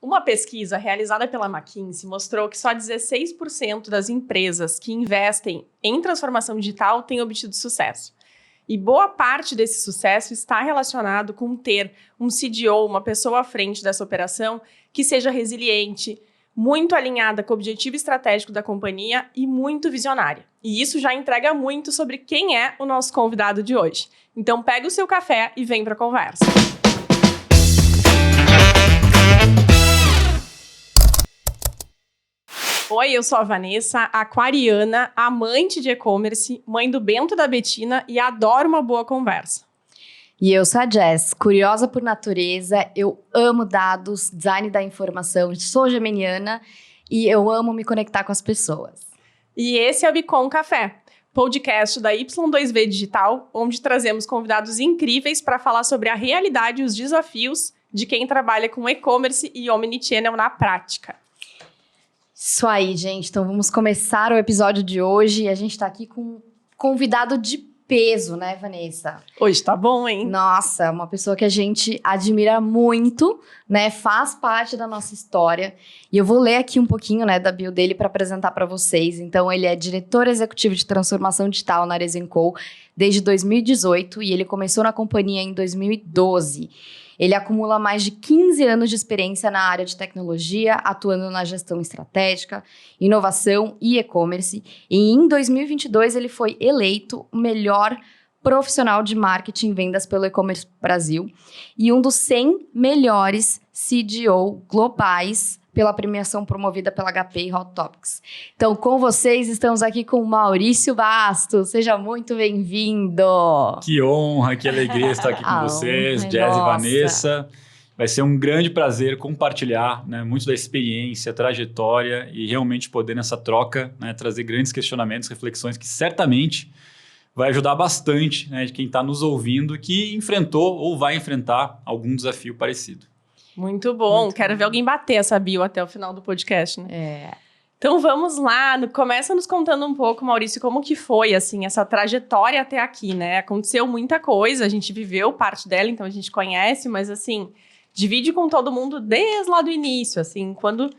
Uma pesquisa realizada pela McKinsey mostrou que só 16% das empresas que investem em transformação digital têm obtido sucesso. E boa parte desse sucesso está relacionado com ter um CDO, uma pessoa à frente dessa operação, que seja resiliente, muito alinhada com o objetivo estratégico da companhia e muito visionária. E isso já entrega muito sobre quem é o nosso convidado de hoje. Então pega o seu café e vem para a conversa. Oi, eu sou a Vanessa, aquariana, amante de e-commerce, mãe do Bento e da Betina e adoro uma boa conversa. E eu sou a Jess, curiosa por natureza, eu amo dados, design da informação, sou geminiana e eu amo me conectar com as pessoas. E esse é o Bicom Café, podcast da Y2V Digital, onde trazemos convidados incríveis para falar sobre a realidade e os desafios de quem trabalha com e-commerce e omnichannel na prática. Isso aí, gente. Então, vamos começar o episódio de hoje. A gente tá aqui com um convidado de peso, né, Vanessa? Hoje tá bom, hein? Nossa, uma pessoa que a gente admira muito, né? Faz parte da nossa história. E eu vou ler aqui um pouquinho, né, da bio dele para apresentar para vocês. Então, ele é diretor executivo de transformação digital na Arezzo&Co desde 2018 e ele começou na companhia em 2012. Ele acumula mais de 15 anos de experiência na área de tecnologia, atuando na gestão estratégica, inovação e e-commerce. E em 2022, ele foi eleito o melhor profissional de marketing e vendas pelo E-Commerce Brasil e um dos 100 melhores CDO globais pela premiação promovida pela HP e Hot Topics. Então, com vocês, estamos aqui com o Maurício Bastos. Seja muito bem-vindo! Que honra, que alegria estar aqui com vocês, Jess e Vanessa. Vai ser um grande prazer compartilhar, né, muito da experiência, trajetória e realmente poder nessa troca, né, trazer grandes questionamentos, reflexões que certamente vai ajudar bastante, né, de quem está nos ouvindo que enfrentou ou vai enfrentar algum desafio parecido. Muito bom. Quero ver alguém bater essa bio até o final do podcast, né? Então vamos lá. Começa nos contando um pouco, Maurício, como que foi, assim, essa trajetória até aqui, né? Aconteceu muita coisa, a gente viveu parte dela, então a gente conhece, mas, assim, divide com todo mundo desde lá do início, assim, quando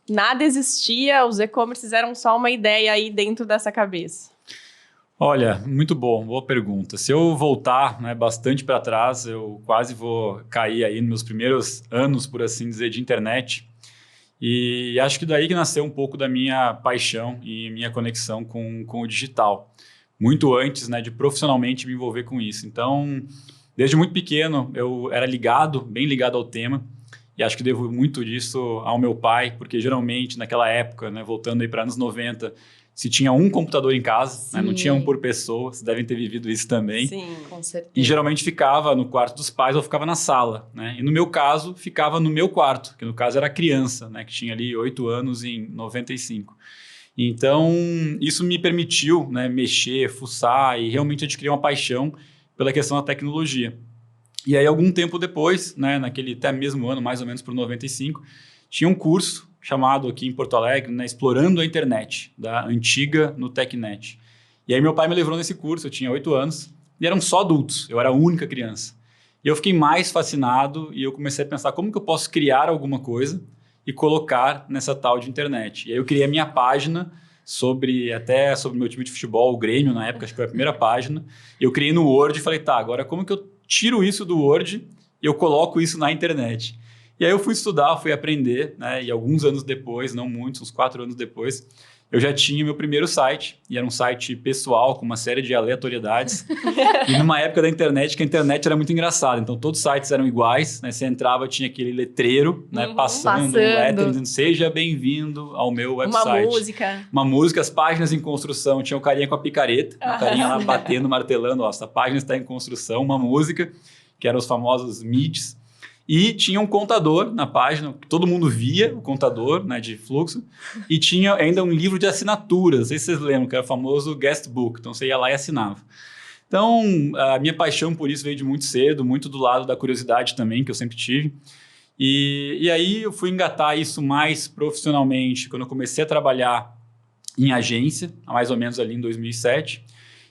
nada existia, os e-commerces eram só uma ideia aí dentro dessa cabeça. Olha, muito bom, boa pergunta. Se eu voltar, né, bastante para trás, eu quase vou cair aí nos meus primeiros anos, por assim dizer, de internet. E acho que daí que nasceu um pouco da minha paixão e minha conexão com o digital. Muito antes, né, de profissionalmente me envolver com isso. Então, desde muito pequeno, eu era bem ligado ao tema. E acho que devo muito disso ao meu pai, porque geralmente naquela época, né, voltando aí para anos 90, se tinha um computador em casa, né, não tinha um por pessoa, vocês devem ter vivido isso também. Sim, com certeza. E geralmente ficava no quarto dos pais ou ficava na sala, né? E no meu caso, ficava no meu quarto, que no caso era criança, né, que tinha ali 8 anos em 95. Então, isso me permitiu, né, mexer, fuçar e realmente adquirir uma paixão pela questão da tecnologia. E aí, algum tempo depois, né, naquele até mesmo ano, mais ou menos por 95, tinha um curso chamado aqui em Porto Alegre, né, Explorando a Internet, da antiga NuTechNet. E aí meu pai me levou nesse curso, eu tinha 8 anos, e eram só adultos, eu era a única criança. E eu fiquei mais fascinado e eu comecei a pensar como que eu posso criar alguma coisa e colocar nessa tal de internet. E aí eu criei a minha página sobre o meu time de futebol, o Grêmio, na época, acho que foi a primeira página. E eu criei no Word e falei, tá, agora como que eu tiro isso do Word e eu coloco isso na internet? E aí eu fui estudar, fui aprender, né? E alguns anos depois, não muitos, uns 4 anos depois, eu já tinha meu primeiro site. E era um site pessoal, com uma série de aleatoriedades. E numa época da internet, que a internet era muito engraçada. Então, todos os sites eram iguais, né? Você entrava, tinha aquele letreiro, né? Passando. Um lettering, dizendo, seja bem-vindo ao meu website. Uma música, as páginas em construção. Tinha o carinha com a picareta, o carinha lá batendo, martelando. Ó, essa página está em construção. Uma música, que eram os famosos MIDs. E tinha um contador na página, que todo mundo via o contador, né, de fluxo. E tinha ainda um livro de assinaturas, não sei se vocês lembram, que era o famoso guest book. Então, você ia lá e assinava. Então, a minha paixão por isso veio de muito cedo, muito do lado da curiosidade também, que eu sempre tive. E aí, eu fui engatar isso mais profissionalmente, quando eu comecei a trabalhar em agência, mais ou menos ali em 2007.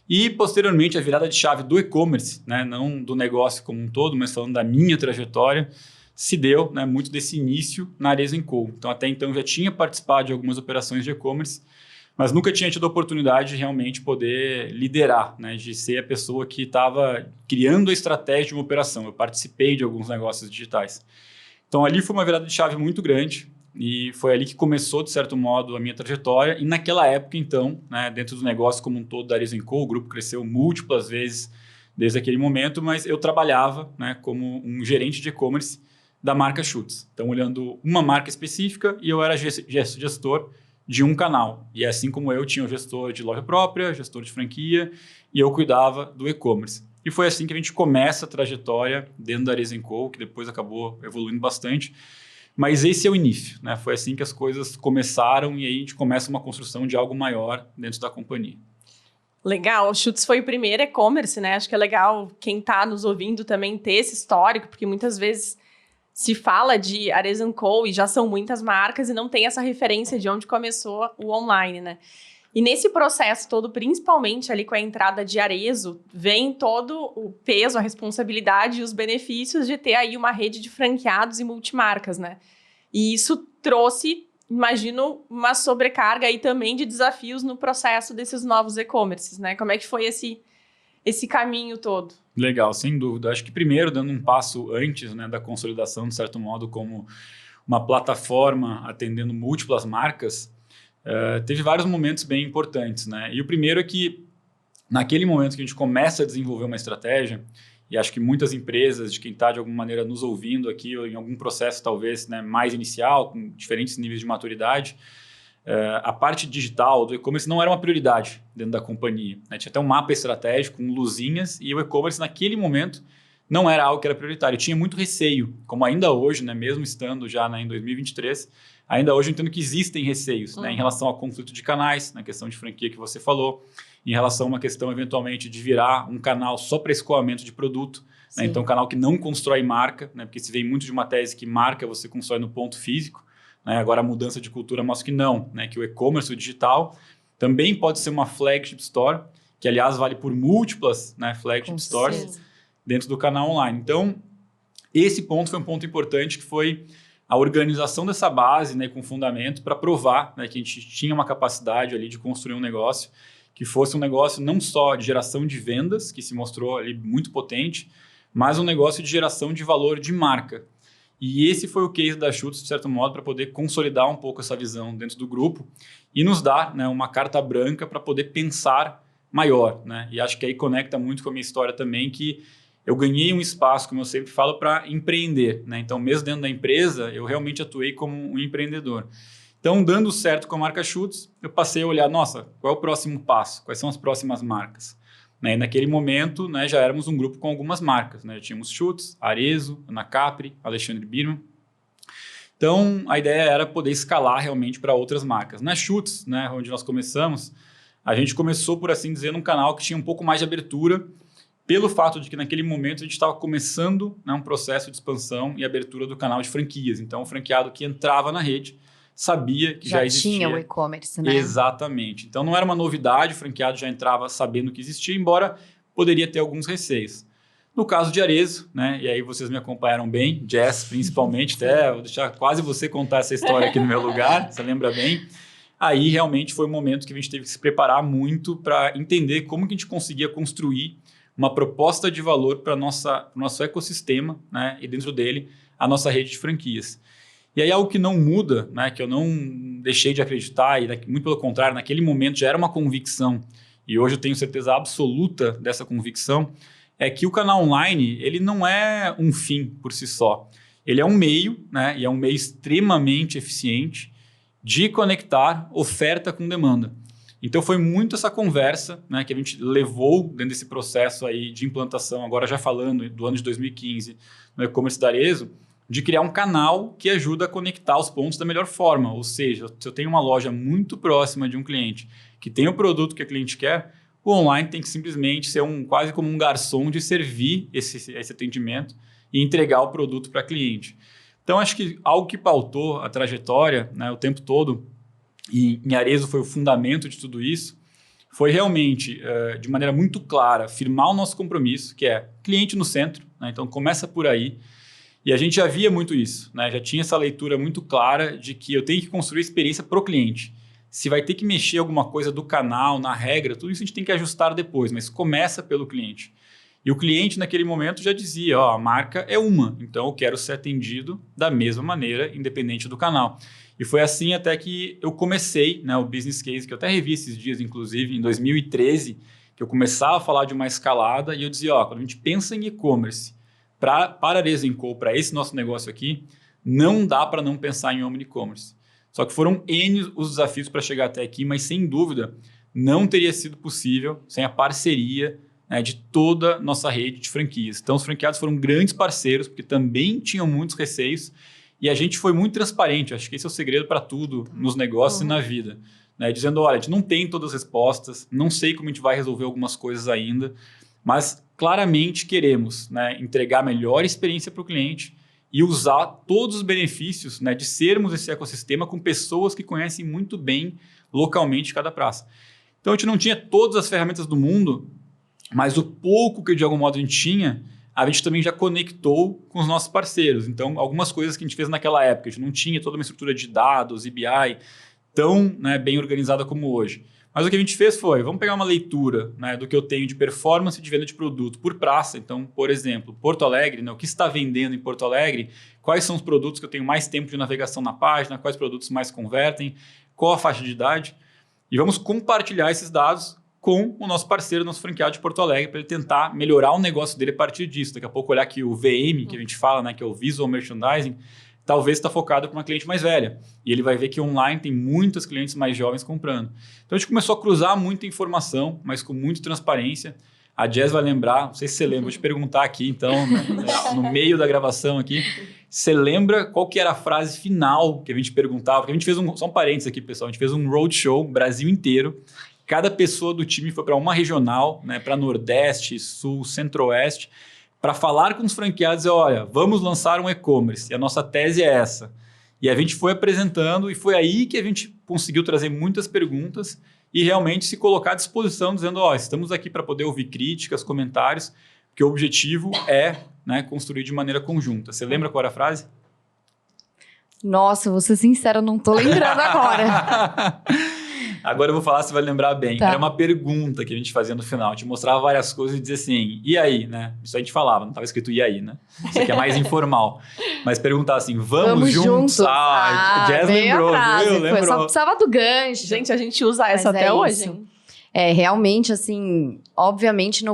E, posteriormente, a virada de chave do e-commerce, né, não do negócio como um todo, mas falando da minha trajetória, se deu, né, muito desse início na Arezzo & Co. Então, até então, já tinha participado de algumas operações de e-commerce, mas nunca tinha tido a oportunidade de realmente poder liderar, né, de ser a pessoa que estava criando a estratégia de uma operação. Eu participei de alguns negócios digitais. Então, ali foi uma virada de chave muito grande e foi ali que começou, de certo modo, a minha trajetória. E naquela época, então, né, dentro do negócio como um todo da Arezzo & Co., o grupo cresceu múltiplas vezes desde aquele momento, mas eu trabalhava, né, como um gerente de e-commerce da marca Schutz. Então, olhando uma marca específica e eu era gestor de um canal. E assim como eu, tinha o gestor de loja própria, gestor de franquia, e eu cuidava do e-commerce. E foi assim que a gente começa a trajetória dentro da Arezzo & Co., que depois acabou evoluindo bastante. Mas esse é o início, né? Foi assim que as coisas começaram e aí a gente começa uma construção de algo maior dentro da companhia. Legal, o Schutz foi o primeiro e-commerce, né? Acho que é legal quem está nos ouvindo também ter esse histórico, porque muitas vezes se fala de Arezzo & Co. e já são muitas marcas e não tem essa referência de onde começou o online, né? E nesse processo todo, principalmente ali com a entrada de Arezzo, vem todo o peso, a responsabilidade e os benefícios de ter aí uma rede de franqueados e multimarcas, né? E isso trouxe, imagino, uma sobrecarga aí também de desafios no processo desses novos e-commerces, né? Como é que foi esse caminho todo? Legal, sem dúvida. Acho que primeiro, dando um passo antes, né, da consolidação, de certo modo, como uma plataforma atendendo múltiplas marcas, teve vários momentos bem importantes, né? E o primeiro é que, naquele momento que a gente começa a desenvolver uma estratégia, e acho que muitas empresas, de quem está de alguma maneira nos ouvindo aqui, ou em algum processo talvez, né, mais inicial, com diferentes níveis de maturidade, a parte digital do e-commerce não era uma prioridade dentro da companhia, né? Tinha até um mapa estratégico com luzinhas e o e-commerce naquele momento não era algo que era prioritário. Tinha muito receio, como ainda hoje, né, mesmo estando já, né, em 2023, ainda hoje eu entendo que existem receios, né, em relação ao conflito de canais, na questão de franquia que você falou, em relação a uma questão eventualmente de virar um canal só para escoamento de produto, né? Então um canal que não constrói marca, né, porque se vem muito de uma tese que marca você constrói no ponto físico, né? Agora a mudança de cultura mostra que não, né, que o e-commerce, o digital, também pode ser uma flagship store, que aliás vale por múltiplas, né, flagship stores dentro do canal online. Então esse ponto foi um ponto importante, que foi a organização dessa base, né, com fundamento para provar, né, que a gente tinha uma capacidade ali de construir um negócio que fosse um negócio não só de geração de vendas, que se mostrou ali muito potente, mas um negócio de geração de valor de marca. E esse foi o case da Schutz, de certo modo, para poder consolidar um pouco essa visão dentro do grupo e nos dar, né, uma carta branca para poder pensar maior, né? E acho que aí conecta muito com a minha história também, que eu ganhei um espaço, como eu sempre falo, para empreender, né? Então, mesmo dentro da empresa, eu realmente atuei como um empreendedor. Então, dando certo com a marca Schutz, eu passei a olhar, nossa, qual é o próximo passo? Quais são as próximas marcas? Né? E naquele momento, né, já éramos um grupo com algumas marcas, né? Já tínhamos Schutz, Arezzo, Ana Capri, Alexandre Birman. Então, a ideia era poder escalar realmente para outras marcas. Na Schutz, né, onde nós começamos, a gente começou, por assim dizer, num canal que tinha um pouco mais de abertura, pelo fato de que naquele momento a gente estava começando, né, um processo de expansão e abertura do canal de franquias. Então, o franqueado que entrava na rede sabia que já existia. Já tinha o e-commerce, né? Exatamente. Então, não era uma novidade, o franqueado já entrava sabendo que existia, embora poderia ter alguns receios. No caso de Arezzo, né, e aí vocês me acompanharam bem, Jess principalmente, até vou deixar quase você contar essa história aqui no meu lugar, você lembra bem. Aí, realmente, foi um momento que a gente teve que se preparar muito para entender como que a gente conseguia construir uma proposta de valor para o nosso ecossistema, né, e dentro dele, a nossa rede de franquias. E aí algo que não muda, né, que eu não deixei de acreditar, e muito pelo contrário, naquele momento já era uma convicção, e hoje eu tenho certeza absoluta dessa convicção, é que o canal online ele não é um fim por si só. Ele é um meio, né, e é um meio extremamente eficiente de conectar oferta com demanda. Então foi muito essa conversa, né, que a gente levou dentro desse processo aí de implantação, agora já falando do ano de 2015, no e-commerce da Arezzo, de criar um canal que ajuda a conectar os pontos da melhor forma. Ou seja, se eu tenho uma loja muito próxima de um cliente que tem o produto que o cliente quer, o online tem que simplesmente ser quase como um garçom de servir esse atendimento e entregar o produto para cliente. Então, acho que algo que pautou a trajetória, né, o tempo todo, e em Arezzo foi o fundamento de tudo isso, foi realmente, de maneira muito clara, firmar o nosso compromisso, que é cliente no centro, né? Então começa por aí. E a gente já via muito isso, né? Já tinha essa leitura muito clara de que eu tenho que construir experiência para o cliente. Se vai ter que mexer alguma coisa do canal, na regra, tudo isso a gente tem que ajustar depois, mas começa pelo cliente. E o cliente, naquele momento, já dizia, ó, a marca é uma, então eu quero ser atendido da mesma maneira, independente do canal. E foi assim até que eu comecei, né, o business case, que eu até revi esses dias, inclusive, em 2013, que eu começava a falar de uma escalada e eu dizia, ó, quando a gente pensa em e-commerce, para a Resenco, para esse nosso negócio aqui, não dá para não pensar em omni-commerce. Só que foram N os desafios para chegar até aqui, mas sem dúvida não teria sido possível sem a parceria, né, de toda a nossa rede de franquias. Então, os franqueados foram grandes parceiros, porque também tinham muitos receios, e a gente foi muito transparente. Acho que esse é o segredo para tudo nos negócios e na vida. Né, dizendo, olha, a gente não tem todas as respostas, não sei como a gente vai resolver algumas coisas ainda, mas claramente queremos, né, entregar a melhor experiência para o cliente e usar todos os benefícios, né, de sermos esse ecossistema com pessoas que conhecem muito bem localmente cada praça. Então, a gente não tinha todas as ferramentas do mundo, mas o pouco que de algum modo a gente tinha, a gente também já conectou com os nossos parceiros. Então, algumas coisas que a gente fez naquela época, a gente não tinha toda uma estrutura de dados, EBI, tão, né, bem organizada como hoje. Mas o que a gente fez foi, vamos pegar uma leitura, né, do que eu tenho de performance de venda de produto por praça. Então, por exemplo, Porto Alegre, né, o que está vendendo em Porto Alegre, quais são os produtos que eu tenho mais tempo de navegação na página, quais produtos mais convertem, qual a faixa de idade. E vamos compartilhar esses dados com o nosso parceiro, nosso franqueado de Porto Alegre, para ele tentar melhorar o negócio dele a partir disso. Daqui a pouco olhar que o VM, que a gente fala, né, que é o Visual Merchandising, talvez está focado para uma cliente mais velha. E ele vai ver que online tem muitos clientes mais jovens comprando. Então a gente começou a cruzar muita informação, mas com muita transparência. A Jess vai lembrar, não sei se você lembra, vou te perguntar aqui então, né, no meio da gravação aqui, você lembra qual que era a frase final que a gente perguntava? Porque a gente fez só um parênteses aqui, pessoal, a gente fez um roadshow, Brasil inteiro. Cada pessoa do time foi para uma regional, né, para Nordeste, Sul, Centro-Oeste, para falar com os franqueados e olha, vamos lançar um e-commerce. E a nossa tese é essa. E a gente foi apresentando e foi aí que a gente conseguiu trazer muitas perguntas e realmente se colocar à disposição, dizendo, ó, estamos aqui para poder ouvir críticas, comentários, porque o objetivo é, né, construir de maneira conjunta. Você lembra qual era a frase? Nossa, vou ser sincera, eu não tô lembrando agora. Agora eu vou falar, você vai lembrar bem. Tá. Era uma pergunta que a gente fazia no final. A gente mostrava várias coisas e dizia assim, e aí, né? Isso a gente falava, não estava escrito e aí, né? Isso aqui é mais informal. Mas perguntar assim, vamos juntos? Ah, Jazz veio lembrou, a frase, viu? foi, Lembrou. só precisava do gancho. Gente, a gente usa essa Mas até é hoje. isso. Hein? É, realmente, assim, obviamente,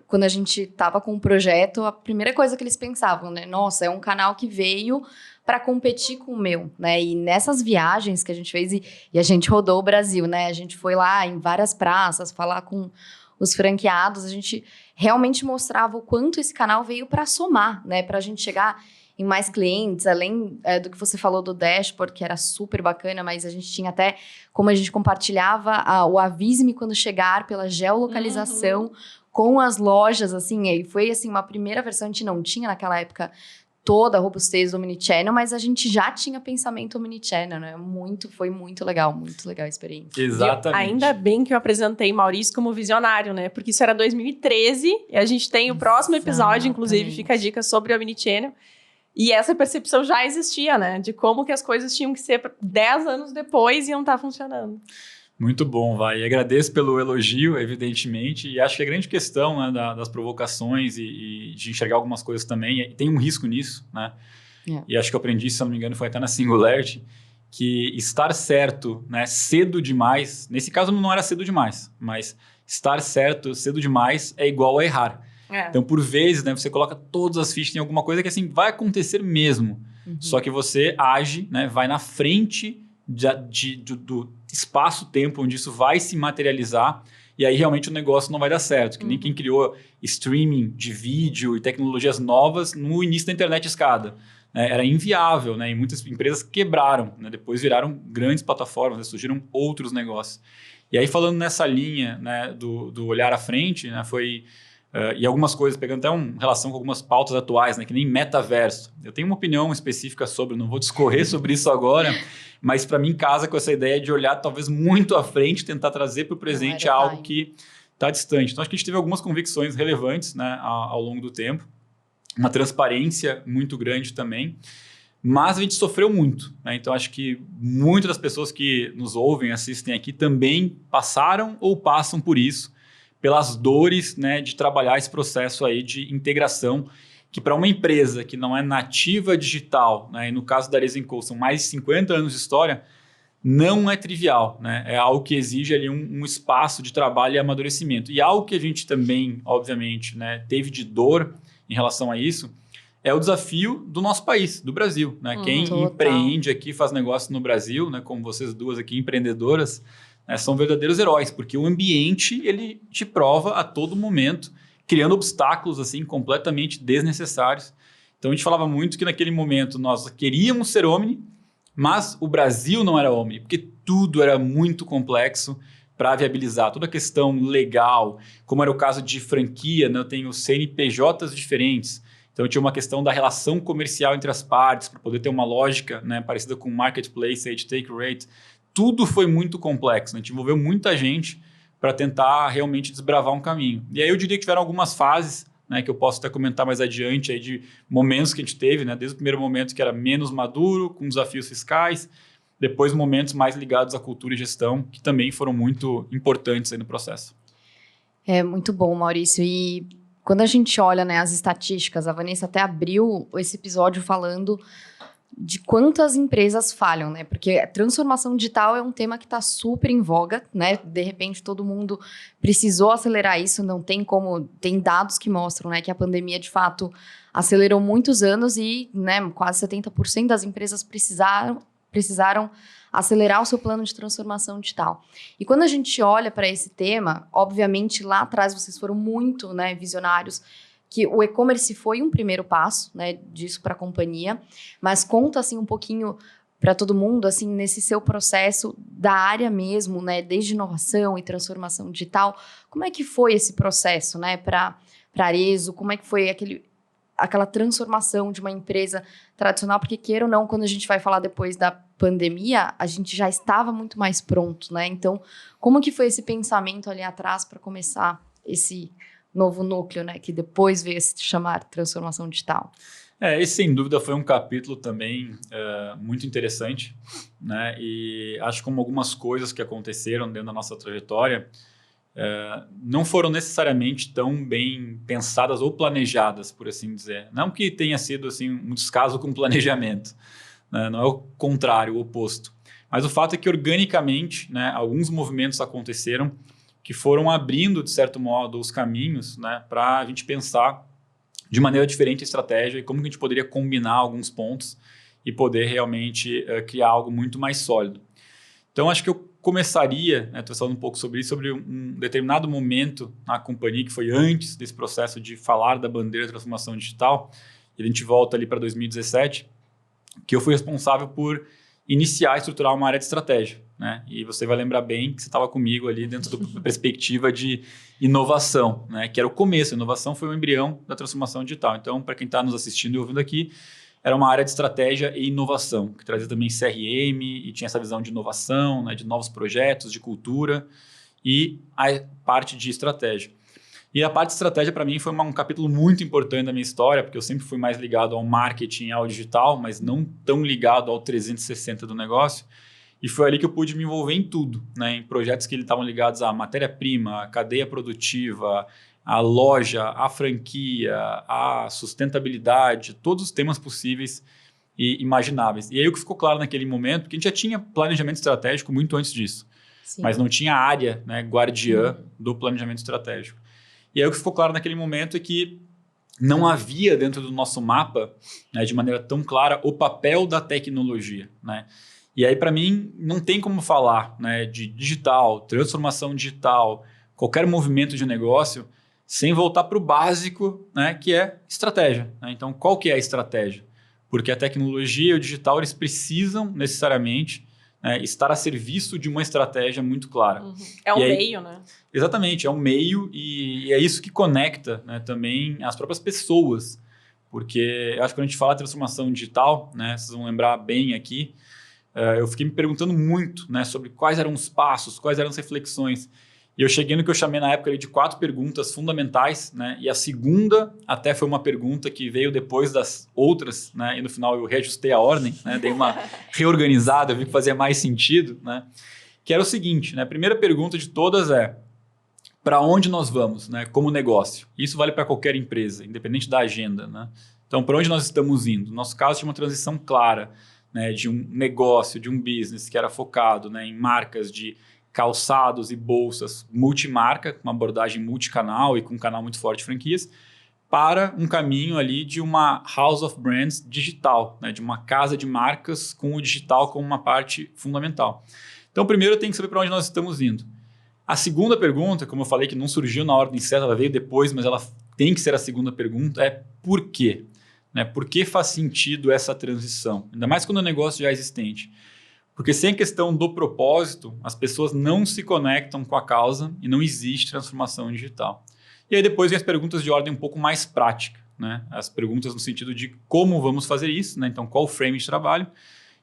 quando a gente tava com o projeto, a primeira coisa que eles pensavam, né? Nossa, é um canal que veio para competir com o meu, né? E nessas viagens que a gente fez, e a gente rodou o Brasil, né? A gente foi lá em várias praças falar com os franqueados, a gente realmente mostrava o quanto esse canal veio para somar, né? Para a gente chegar em mais clientes, além do que você falou do dashboard, que era super bacana, mas a gente tinha até como a gente compartilhava o avise-me quando chegar pela geolocalização com as lojas, assim, e foi assim uma primeira versão, a gente não tinha naquela época toda a robustez do Omnichannel, mas a gente já tinha pensamento Omnichannel, né? Foi muito legal a experiência. Exatamente. Ainda bem que eu apresentei Maurício como visionário, né? Porque isso era 2013 e a gente tem o próximo episódio, inclusive, fica a dica sobre o Omnichannel. E essa percepção já existia, né? De como que as coisas tinham que ser 10 anos depois e iam estar funcionando. Muito bom, Vai. E agradeço pelo elogio, evidentemente, e acho que a grande questão, né, das provocações e de enxergar algumas coisas também, tem um risco nisso, né? Yeah. E acho que eu aprendi, se não me engano, foi até na Singularity, que estar certo, né, cedo demais, nesse caso não era cedo demais, mas estar certo cedo demais é igual a errar. É. Então, por vezes, né, você coloca todas as fichas em alguma coisa que assim vai acontecer mesmo, só que você age, né, vai na frente do espaço-tempo onde isso vai se materializar e aí realmente o negócio não vai dar certo. Que nem quem criou streaming de vídeo e tecnologias novas no início da internet escada. Era inviável, né? E muitas empresas quebraram, né? Depois viraram grandes plataformas, né? Surgiram outros negócios. E aí falando nessa linha, né, do olhar à frente, né, foi... e algumas coisas, pegando até uma relação com algumas pautas atuais, né, que nem metaverso. Eu tenho uma opinião específica sobre, não vou discorrer sobre isso agora, mas para mim casa com essa ideia de olhar talvez muito à frente, tentar trazer para o presente algo que está distante. Então acho que a gente teve algumas convicções relevantes, né, ao longo do tempo. uma transparência muito grande também, mas a gente sofreu muito, né? Então, acho que muitas das pessoas que nos ouvem, assistem aqui, também passaram ou passam por isso, pelas dores, né, de trabalhar esse processo aí de integração, que para uma empresa que não é nativa digital, né, e no caso da Resenco são mais de 50 anos de história, não é trivial, né? É algo que exige ali um espaço de trabalho e amadurecimento. E algo que a gente também, obviamente, né, teve de dor em relação a isso, é o desafio do nosso país, do Brasil, né? Quem empreende aqui, faz negócio no Brasil, né, como vocês duas aqui, empreendedoras, né, são verdadeiros heróis, porque o ambiente, ele te prova a todo momento, criando obstáculos assim completamente desnecessários. Então a gente falava muito que naquele momento nós queríamos ser omni, mas o Brasil não era omni, porque tudo era muito complexo para viabilizar toda a questão legal, como era o caso de franquia, né? Eu tenho CNPJs diferentes, então tinha uma questão da relação comercial entre as partes, para poder ter uma lógica, né, parecida com marketplace, age take rate. Tudo foi muito complexo, né? A gente envolveu muita gente para tentar realmente desbravar um caminho. E aí eu diria que tiveram algumas fases, né, que eu posso até comentar mais adiante, aí de momentos que a gente teve, né, desde o primeiro momento que era menos maduro, com desafios fiscais, depois momentos mais ligados à cultura e gestão, que também foram muito importantes aí no processo. É muito bom, Maurício. E quando a gente olha, né, as estatísticas, a Vanessa até abriu esse episódio falando de quantas empresas falham, né? Porque transformação digital é um tema que está super em voga, né? De repente todo mundo precisou acelerar isso, não tem como, tem dados que mostram, né, que a pandemia de fato acelerou muitos anos e, né, quase 70% das empresas precisaram acelerar o seu plano de transformação digital. E quando a gente olha para esse tema, obviamente lá atrás vocês foram muito, né, visionários, que o e-commerce foi um primeiro passo, né, disso para a companhia, mas conta assim um pouquinho para todo mundo assim nesse seu processo da área mesmo, né, desde inovação e transformação digital, como é que foi esse processo, né, para Arezzo, como é que foi aquela transformação de uma empresa tradicional, porque queira ou não, quando a gente vai falar depois da pandemia, a gente já estava muito mais pronto, né? Então, como que foi esse pensamento ali atrás para começar esse novo núcleo, né, que depois veio a se chamar transformação digital? Esse sem dúvida foi um capítulo também muito interessante, né? E acho que como algumas coisas que aconteceram dentro da nossa trajetória não foram necessariamente tão bem pensadas ou planejadas, por assim dizer. Não que tenha sido assim um descaso com planejamento, né? Não é o contrário, o oposto. Mas o fato é que organicamente, né, alguns movimentos aconteceram que foram abrindo, de certo modo, os caminhos, né, para a gente pensar de maneira diferente a estratégia e como que a gente poderia combinar alguns pontos e poder realmente criar algo muito mais sólido. Então, acho que eu começaria, estou falando um pouco sobre isso, sobre um determinado momento na companhia, que foi antes desse processo de falar da bandeira de transformação digital, e a gente volta ali para 2017, que eu fui responsável por iniciar a estruturar uma área de estratégia, né? E você vai lembrar bem que você estava comigo ali dentro da perspectiva de inovação, né? Que era o começo. A inovação foi o embrião da transformação digital. Então, para quem está nos assistindo e ouvindo aqui, era uma área de estratégia e inovação, que trazia também CRM e tinha essa visão de inovação, né? De novos projetos, de cultura e a parte de estratégia. E a parte de estratégia, para mim, foi um capítulo muito importante da minha história, porque eu sempre fui mais ligado ao marketing, ao digital, mas não tão ligado ao 360 do negócio. E foi ali que eu pude me envolver em tudo, né? Em projetos que estavam ligados à matéria-prima, à cadeia produtiva, à loja, à franquia, à sustentabilidade, todos os temas possíveis e imagináveis. E aí o que ficou claro naquele momento, porque a gente já tinha planejamento estratégico muito antes disso, Sim. mas não tinha área, né, guardiã do planejamento estratégico. E aí o que ficou claro naquele momento é que não havia dentro do nosso mapa, né, de maneira tão clara, o papel da tecnologia, né? E aí, para mim, não tem como falar, né, de digital, transformação digital, qualquer movimento de negócio, sem voltar para o básico, né, que é estratégia, né? Então, qual que é a estratégia? Porque a tecnologia e o digital eles precisam necessariamente, né, estar a serviço de uma estratégia muito clara. Uhum. É um meio, né? Exatamente, é um meio e é isso que conecta, né, também as próprias pessoas. Porque eu acho que quando a gente fala de transformação digital, né, vocês vão lembrar bem aqui, eu fiquei me perguntando muito, né, sobre quais eram os passos, quais eram as reflexões. E eu cheguei no que eu chamei na época ali de 4 perguntas fundamentais, né? E a segunda até foi uma pergunta que veio depois das outras, né? E no final eu reajustei a ordem, né? Dei uma reorganizada, eu vi que fazia mais sentido, né? Que era o seguinte, né? A primeira pergunta de todas é: para onde nós vamos, né? Como negócio? Isso vale para qualquer empresa, independente da agenda, né? Então, para onde nós estamos indo? No nosso caso, tinha uma transição clara, né? De um negócio, de um business que era focado, né? Em marcas de calçados e bolsas multimarca, com uma abordagem multicanal e com um canal muito forte de franquias, para um caminho ali de uma house of brands digital, né? De uma casa de marcas com o digital como uma parte fundamental. Então, primeiro eu tenho que saber para onde nós estamos indo. A segunda pergunta, como eu falei que não surgiu na ordem certa, ela veio depois, mas ela tem que ser a segunda pergunta, é por quê? Né? Por que faz sentido essa transição? Ainda mais quando o negócio já é existente. Porque sem a questão do propósito, as pessoas não se conectam com a causa e não existe transformação digital. E aí depois vem as perguntas de ordem um pouco mais prática, né? As perguntas no sentido de como vamos fazer isso, né? Então qual o frame de trabalho?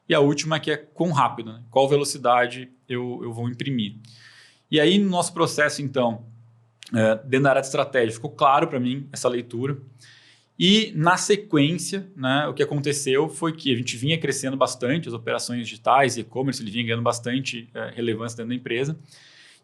E a última que é quão rápido, né? Qual velocidade eu vou imprimir. E aí no nosso processo então, dentro da área de estratégia, ficou claro para mim essa leitura. E na sequência, né, o que aconteceu foi que a gente vinha crescendo bastante, as operações digitais e e-commerce, ele vinha ganhando bastante relevância dentro da empresa.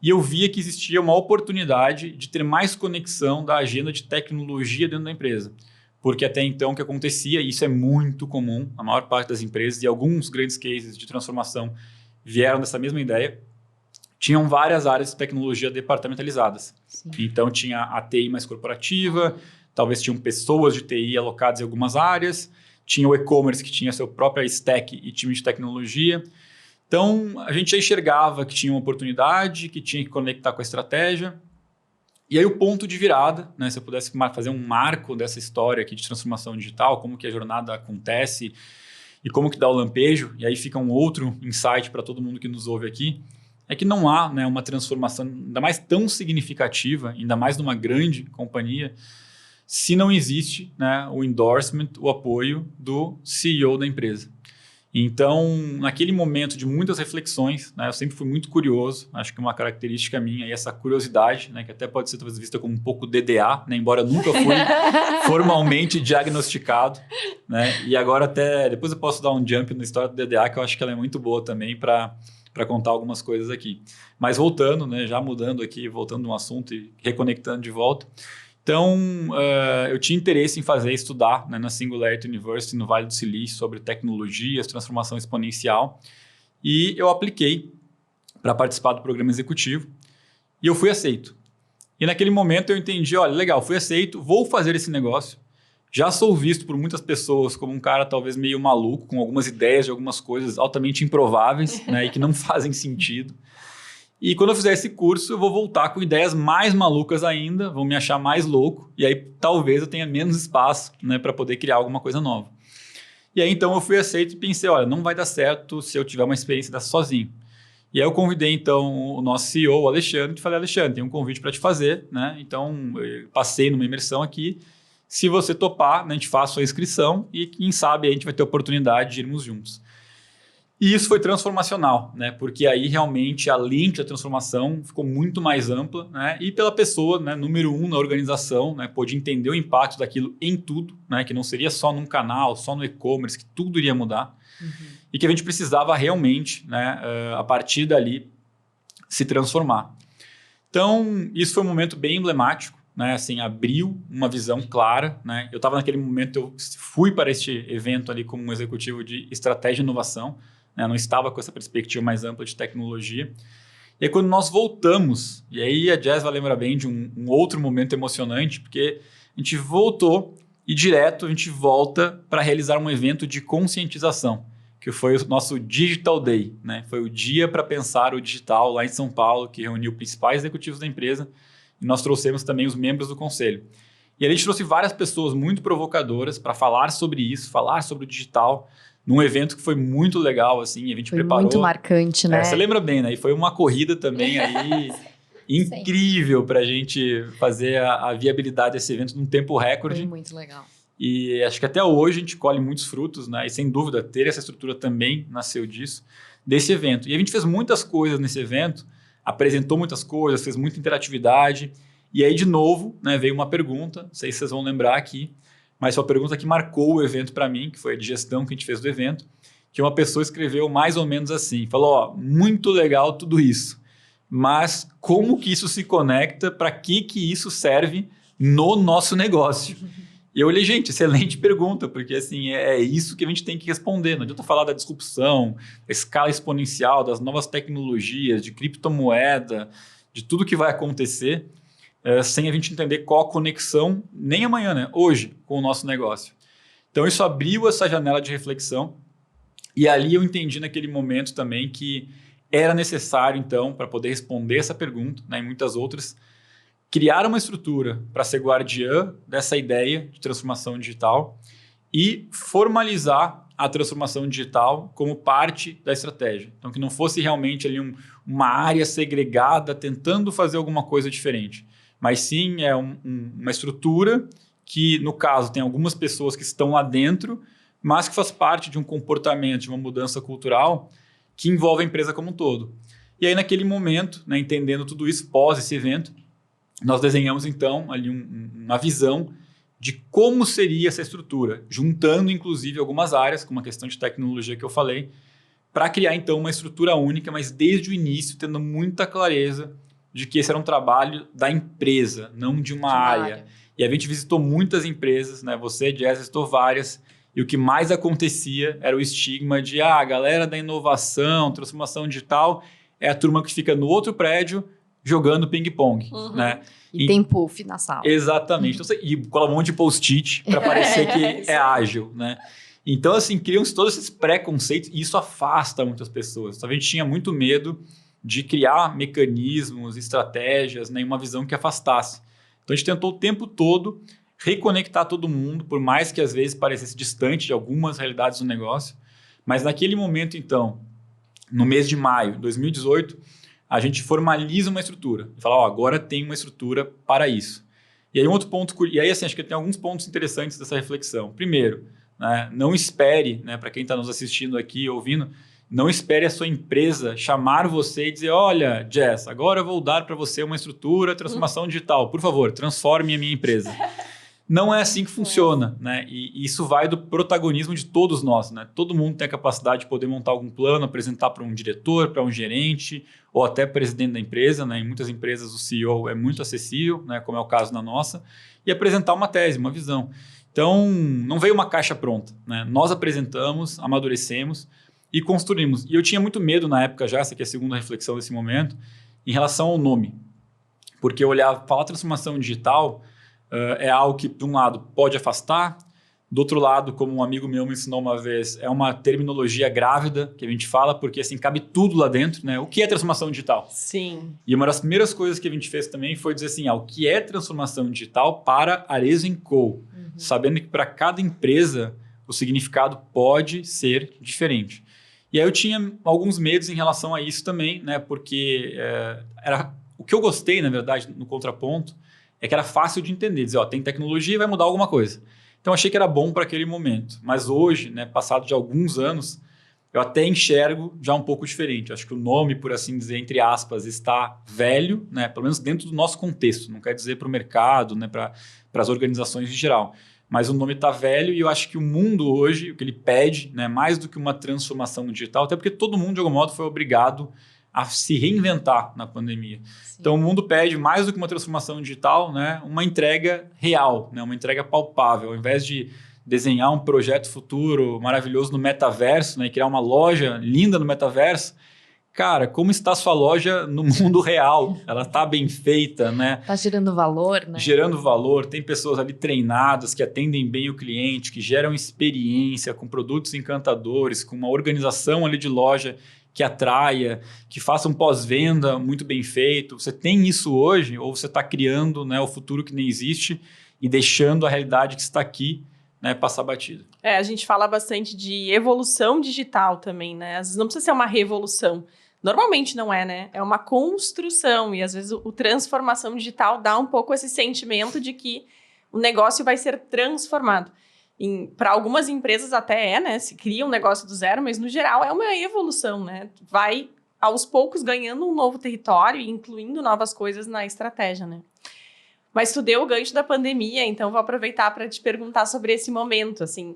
E eu via que existia uma oportunidade de ter mais conexão da agenda de tecnologia dentro da empresa. Porque até então o que acontecia, e isso é muito comum, a maior parte das empresas e alguns grandes cases de transformação vieram dessa mesma ideia, tinham várias áreas de tecnologia departamentalizadas. Sim. Então tinha a TI mais corporativa, talvez tinham pessoas de TI alocadas em algumas áreas, tinha o e-commerce que tinha seu próprio stack e time de tecnologia. Então, a gente já enxergava que tinha uma oportunidade, que tinha que conectar com a estratégia. E aí o ponto de virada, né, se eu pudesse fazer um marco dessa história aqui de transformação digital, como que a jornada acontece e como que dá o lampejo, e aí fica um outro insight para todo mundo que nos ouve aqui, é que não há, né, uma transformação ainda mais tão significativa, ainda mais numa grande companhia, se não existe, né, o endorsement, o apoio do CEO da empresa. Então, naquele momento de muitas reflexões, né, eu sempre fui muito curioso, acho que uma característica minha é essa curiosidade, né, que até pode ser talvez vista como um pouco DDA, né, embora eu nunca fui formalmente diagnosticado, né, e agora até, depois eu posso dar um jump na história do DDA, que eu acho que ela é muito boa também para contar algumas coisas aqui. Mas voltando, né, já mudando aqui, voltando um assunto e reconectando de volta. Então, eu tinha interesse em estudar, né, na Singularity University, no Vale do Silício, sobre tecnologias, transformação exponencial. E eu apliquei para participar do programa executivo e eu fui aceito. E naquele momento eu entendi, olha, legal, fui aceito, vou fazer esse negócio. Já sou visto por muitas pessoas como um cara talvez meio maluco, com algumas ideias de algumas coisas altamente improváveis, né, e que não fazem sentido. E quando eu fizer esse curso, eu vou voltar com ideias mais malucas ainda, vão me achar mais louco, e aí talvez eu tenha menos espaço, né, para poder criar alguma coisa nova. E aí então eu fui aceito e pensei, olha, não vai dar certo se eu tiver uma experiência dessa sozinho. E aí eu convidei então o nosso CEO, o Alexandre, e falei, Alexandre, tem um convite para te fazer, né? Então eu passei numa imersão aqui, se você topar, né, a gente faz a sua inscrição e quem sabe a gente vai ter a oportunidade de irmos juntos. E isso foi transformacional, né? Porque aí realmente a lente da transformação ficou muito mais ampla, né? E pela pessoa, né, número 1 na organização, né, pôde entender o impacto daquilo em tudo, né? Que não seria só num canal, só no e-commerce, que tudo iria mudar. Uhum. E que a gente precisava realmente, né, a partir dali, se transformar. Então, isso foi um momento bem emblemático, né? Assim, abriu uma visão clara, né? Eu estava naquele momento, eu fui para este evento ali como um executivo de estratégia e inovação, eu não estava com essa perspectiva mais ampla de tecnologia. E aí, quando nós voltamos, e aí a Jazz vai lembrar bem de um outro momento emocionante, porque a gente voltou e direto a gente volta para realizar um evento de conscientização, que foi o nosso Digital Day, né? Foi o dia para pensar o digital lá em São Paulo, que reuniu os principais executivos da empresa, e nós trouxemos também os membros do conselho. E a gente trouxe várias pessoas muito provocadoras para falar sobre isso, falar sobre o digital, num evento que foi muito legal, assim, a gente preparou. Foi muito marcante, né? Você lembra bem, né? E foi uma corrida também aí incrível para a gente fazer a viabilidade desse evento num tempo recorde. Foi muito legal. E acho que até hoje a gente colhe muitos frutos, né? E sem dúvida, ter essa estrutura também nasceu desse evento. E a gente fez muitas coisas nesse evento apresentou muitas coisas, fez muita interatividade. E aí, de novo, né, veio uma pergunta, não sei se vocês vão lembrar aqui, mas foi uma pergunta que marcou o evento para mim, que foi a de gestão que a gente fez do evento, que uma pessoa escreveu mais ou menos assim, falou, ó, muito legal tudo isso, mas como que isso se conecta, para que isso serve no nosso negócio? E eu olhei, gente, excelente pergunta, porque assim, é isso que a gente tem que responder. Não adianta falar da disrupção, da escala exponencial, das novas tecnologias, de criptomoeda, de tudo que vai acontecer, sem a gente entender qual a conexão, nem amanhã, né? Hoje, com o nosso negócio. Então, isso abriu essa janela de reflexão e ali eu entendi naquele momento também que era necessário, então, para poder responder essa pergunta, né, e muitas outras, criar uma estrutura para ser guardiã dessa ideia de transformação digital e formalizar a transformação digital como parte da estratégia. Então, que não fosse realmente ali uma área segregada tentando fazer alguma coisa diferente, mas sim uma estrutura que, no caso, tem algumas pessoas que estão lá dentro, mas que faz parte de um comportamento, de uma mudança cultural que envolve a empresa como um todo. E aí, naquele momento, né, entendendo tudo isso, pós esse evento, nós desenhamos, então, ali uma visão de como seria essa estrutura, juntando, inclusive, algumas áreas, como a questão de tecnologia que eu falei, para criar, então, uma estrutura única, mas desde o início, tendo muita clareza de que esse era um trabalho da empresa, não de uma área. E a gente visitou muitas empresas, né? Você, Jess, visitou várias, e o que mais acontecia era o estigma de a galera da inovação, transformação digital, é a turma que fica no outro prédio jogando ping-pong, né? E tem puff na sala. Exatamente. Então, e cola um monte de post-it para parecer que é ágil, né? Então, assim, criam-se todos esses preconceitos e isso afasta muitas pessoas. Então, a gente tinha muito medo de criar mecanismos, estratégias, né, uma visão que afastasse. Então, a gente tentou o tempo todo reconectar todo mundo, por mais que às vezes parecesse distante de algumas realidades do negócio. Mas naquele momento, então, no mês de maio de 2018, a gente formaliza uma estrutura. E fala, ó, agora tem uma estrutura para isso. E aí um outro ponto, e aí assim, acho que tem alguns pontos interessantes dessa reflexão. Primeiro, né, não espere, né, para quem está nos assistindo aqui, ouvindo, não espere a sua empresa chamar você e dizer, olha, Jess, agora eu vou dar para você uma estrutura, transformação digital. Por favor, transforme a minha empresa. Não é assim que funciona, né? E isso vai do protagonismo de todos nós, né? Todo mundo tem a capacidade de poder montar algum plano, apresentar para um diretor, para um gerente ou até presidente da empresa, né? Em muitas empresas o CEO é muito acessível, né? Como é o caso na nossa, e apresentar uma tese, uma visão. Então, não veio uma caixa pronta, né? Nós apresentamos, amadurecemos e construímos. E eu tinha muito medo na época já, essa aqui é a segunda reflexão desse momento, em relação ao nome. Porque eu olhava, falar transformação digital é algo que, de um lado, pode afastar, do outro lado, como um amigo meu me ensinou uma vez, é uma terminologia grávida que a gente fala, porque assim, cabe tudo lá dentro, né? O que é transformação digital? Sim. E uma das primeiras coisas que a gente fez também foi dizer assim, o que é transformação digital para Arezzo & Co., sabendo que para cada empresa o significado pode ser diferente. E aí eu tinha alguns medos em relação a isso também, né? Porque era o que eu gostei, na verdade, no contraponto, é que era fácil de entender, dizer, tem tecnologia e vai mudar alguma coisa. Então, achei que era bom para aquele momento. Mas hoje, né, passado de alguns anos, eu até enxergo já um pouco diferente. Acho que o nome, por assim dizer, entre aspas, está velho, né, pelo menos dentro do nosso contexto. Não quer dizer para o mercado, né, para as organizações em geral. Mas o nome está velho e eu acho que o mundo hoje, o que ele pede, né, mais do que uma transformação digital, até porque todo mundo, de algum modo, foi obrigado a se reinventar na pandemia. Sim. Então, o mundo pede mais do que uma transformação digital, né, uma entrega real, né, uma entrega palpável. Ao invés de desenhar um projeto futuro maravilhoso no metaverso, né, e criar uma loja linda no metaverso, cara, como está a sua loja no mundo real? Ela está bem feita, né? Está gerando valor, né? Gerando valor, tem pessoas ali treinadas que atendem bem o cliente, que geram experiência com produtos encantadores, com uma organização ali de loja que atraia, que faça um pós-venda muito bem feito. Você tem isso hoje ou você está criando, né, o futuro que nem existe e deixando a realidade que está aqui, né, passar batido? A gente fala bastante de evolução digital também, né? Às vezes não precisa ser uma revolução. Normalmente não é, né? É uma construção e às vezes o transformação digital dá um pouco esse sentimento de que o negócio vai ser transformado. Para algumas empresas até né? Se cria um negócio do zero, mas no geral é uma evolução, né? Vai aos poucos ganhando um novo território e incluindo novas coisas na estratégia, né? Mas tu deu o gancho da pandemia, então vou aproveitar para te perguntar sobre esse momento, assim.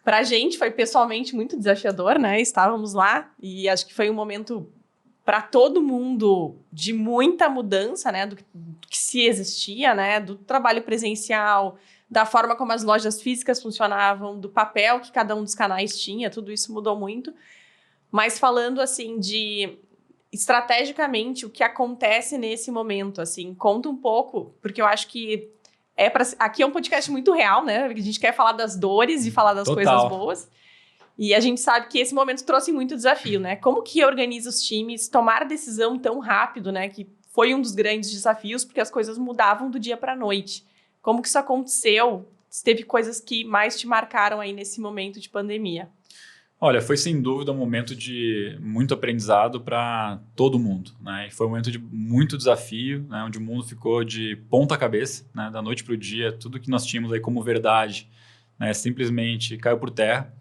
Pra gente foi pessoalmente muito desafiador, né? Estávamos lá e acho que foi um momento para todo mundo de muita mudança, né? Do que se existia, né? Do trabalho presencial, da forma como as lojas físicas funcionavam, do papel que cada um dos canais tinha, tudo isso mudou muito. Mas falando, assim, de estrategicamente o que acontece nesse momento, assim, conta um pouco, porque eu acho que aqui é um podcast muito real, né? A gente quer falar das dores e falar das coisas boas. E a gente sabe que esse momento trouxe muito desafio, né? Como que organiza os times tomar decisão tão rápido, né? Que foi um dos grandes desafios, porque as coisas mudavam do dia para a noite. Como que isso aconteceu? Teve coisas que mais te marcaram aí nesse momento de pandemia? Olha, foi sem dúvida um momento de muito aprendizado para todo mundo, né? E foi um momento de muito desafio, né? Onde o mundo ficou de ponta cabeça, né? Da noite para o dia, tudo que nós tínhamos aí como verdade, né? Simplesmente caiu por terra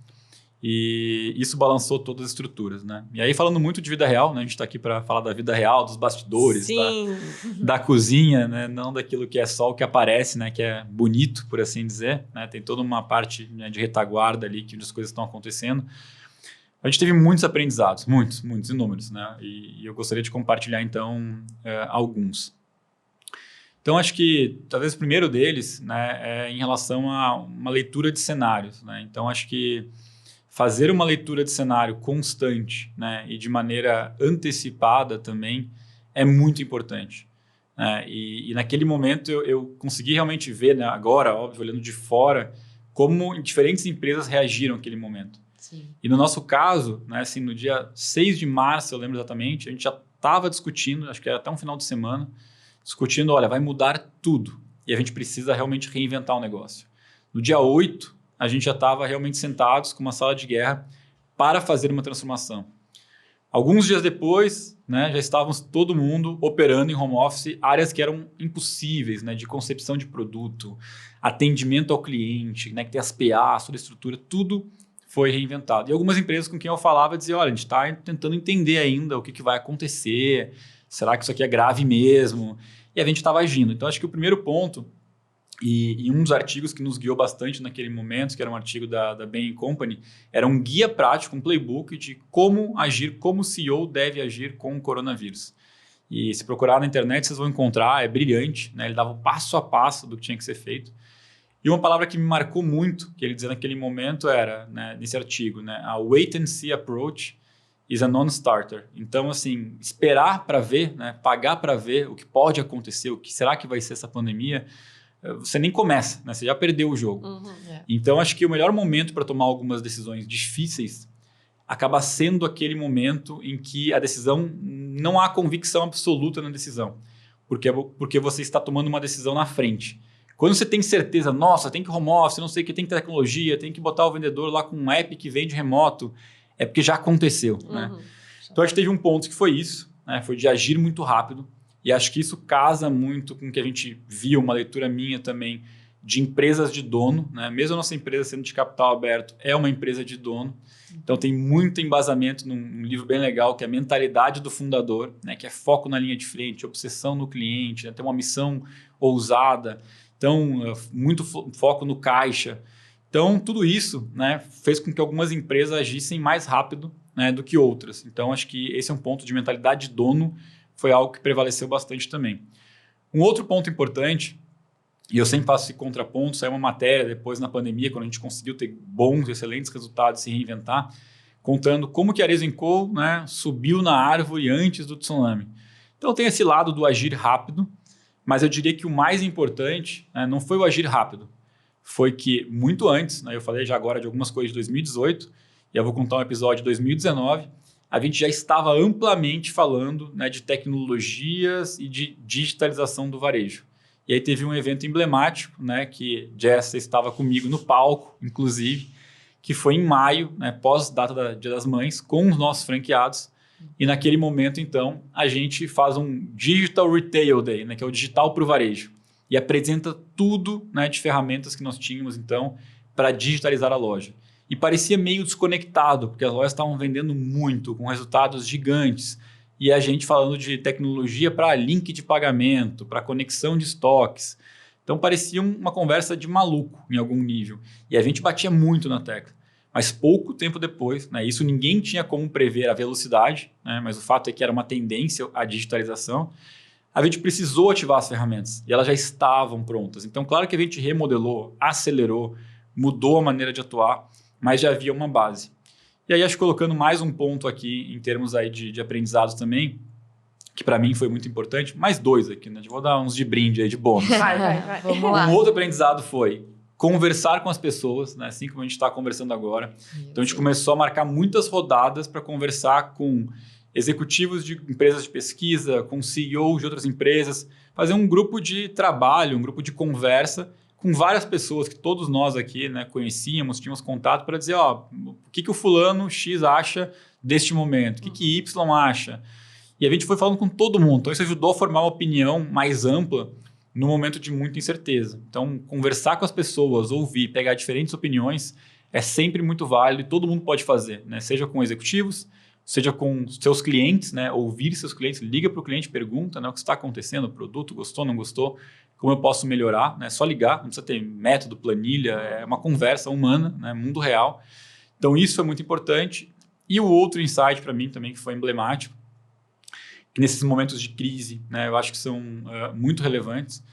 e isso balançou todas as estruturas, né? E aí falando muito de vida real, né? A gente está aqui para falar da vida real, dos bastidores, da cozinha, né? Não daquilo que é só o que aparece, né? Que é bonito, por assim dizer, né? Tem toda uma parte, né, de retaguarda ali que as coisas estão acontecendo. A gente teve muitos aprendizados, muitos, inúmeros, né? E eu gostaria de compartilhar, então, alguns. Então, acho que talvez o primeiro deles, né, é em relação a uma leitura de cenários, né? Então, acho que fazer uma leitura de cenário constante, né, e de maneira antecipada também é muito importante. Né? E naquele momento eu consegui realmente ver, né, agora, óbvio, olhando de fora, como diferentes empresas reagiram àquele momento. Sim. E no nosso caso, né, assim, no dia 6 de março, eu lembro exatamente, a gente já estava discutindo, acho que era até um final de semana, discutindo, olha, vai mudar tudo e a gente precisa realmente reinventar o negócio. No dia 8, a gente já estava realmente sentados com uma sala de guerra para fazer uma transformação. Alguns dias depois, né, já estávamos todo mundo operando em home office, áreas que eram impossíveis, né, de concepção de produto, atendimento ao cliente, né, que tem as PAs, toda a estrutura, tudo foi reinventado. E algumas empresas com quem eu falava diziam, olha, a gente está tentando entender ainda o que vai acontecer, será que isso aqui é grave mesmo? E a gente estava agindo. Então, acho que o primeiro ponto, e um dos artigos que nos guiou bastante naquele momento, que era um artigo da Bain & Company, era um guia prático, um playbook de como agir, como o CEO deve agir com o coronavírus. E se procurar na internet, vocês vão encontrar, é brilhante, né? Ele dava o passo a passo do que tinha que ser feito. E uma palavra que me marcou muito, que ele dizia naquele momento era, né, nesse artigo, né, a wait and see approach is a non-starter. Então, assim, esperar para ver, né, pagar para ver o que pode acontecer, o que será que vai ser essa pandemia, você nem começa, né, você já perdeu o jogo. Então, acho que o melhor momento para tomar algumas decisões difíceis acaba sendo aquele momento em que a decisão, não há convicção absoluta na decisão, porque você está tomando uma decisão na frente. Quando você tem certeza, nossa, tem que home office, não sei o que, tem tecnologia, tem que botar o vendedor lá com um app que vende remoto, é porque já aconteceu. Né? Então, acho que teve um ponto que foi isso, né? Foi de agir muito rápido, e acho que isso casa muito com o que a gente viu, uma leitura minha também, de empresas de dono. Né? Mesmo a nossa empresa sendo de capital aberto, é uma empresa de dono. Então, tem muito embasamento num livro bem legal, que é a Mentalidade do Fundador, né? Que é foco na linha de frente, obsessão no cliente, né? Ter uma missão ousada. Então, muito foco no caixa. Então, tudo isso, né, fez com que algumas empresas agissem mais rápido, né, do que outras. Então, acho que esse é um ponto de mentalidade de dono, foi algo que prevaleceu bastante também. Um outro ponto importante, e eu sempre faço esse contraponto, saiu uma matéria depois na pandemia, quando a gente conseguiu ter bons, excelentes resultados e se reinventar, contando como que a Arezzo & Co, né, subiu na árvore antes do tsunami. Então, tem esse lado do agir rápido, mas eu diria que o mais importante, né, não foi o agir rápido, foi que muito antes, né, eu falei já agora de algumas coisas de 2018, e eu vou contar um episódio de 2019, a gente já estava amplamente falando, né, de tecnologias e de digitalização do varejo. E aí teve um evento emblemático, né, que Jessa estava comigo no palco, inclusive, que foi em maio, né, pós-data do Dia das Mães, com os nossos franqueados. E naquele momento, então, a gente faz um Digital Retail Day, né, que é o digital para o varejo. E apresenta tudo, né, de ferramentas que nós tínhamos, então, para digitalizar a loja. e parecia meio desconectado, porque as lojas estavam vendendo muito, com resultados gigantes. E a gente falando de tecnologia para link de pagamento, para conexão de estoques. Então parecia uma conversa de maluco em algum nível. E a gente batia muito na tecla. Mas pouco tempo depois, né, isso ninguém tinha como prever a velocidade, né, mas o fato é que era uma tendência à digitalização, a gente precisou ativar as ferramentas e elas já estavam prontas. Então, claro que a gente remodelou, acelerou, mudou a maneira de atuar, mas já havia uma base. E aí, acho que colocando mais um ponto aqui em termos aí de aprendizados também, que para mim foi muito importante, mais 2 aqui, né? Vou dar uns de brinde aí, de bônus. Vai. Vamos lá. Um outro aprendizado foi conversar com as pessoas, né? Assim como a gente está conversando agora. Então, a gente começou a marcar muitas rodadas para conversar com executivos de empresas de pesquisa, com CEOs de outras empresas, fazer um grupo de trabalho, um grupo de conversa com várias pessoas que todos nós aqui, né, conhecíamos, tínhamos contato para dizer, ó, o que o fulano X acha deste momento, o que Y acha. E a gente foi falando com todo mundo, então isso ajudou a formar uma opinião mais ampla no momento de muita incerteza. Então, conversar com as pessoas, ouvir, pegar diferentes opiniões é sempre muito válido e todo mundo pode fazer, né? Seja com executivos, seja com seus clientes, né? Ouvir seus clientes, liga para o cliente, pergunta, né, o que está acontecendo, o produto, gostou, não gostou, como eu posso melhorar, né? Só ligar, não precisa ter método, planilha, é uma conversa humana, né? Mundo real. Então isso é muito importante. E o outro insight para mim também que foi emblemático, que nesses momentos de crise, né, eu acho que são muito relevantes,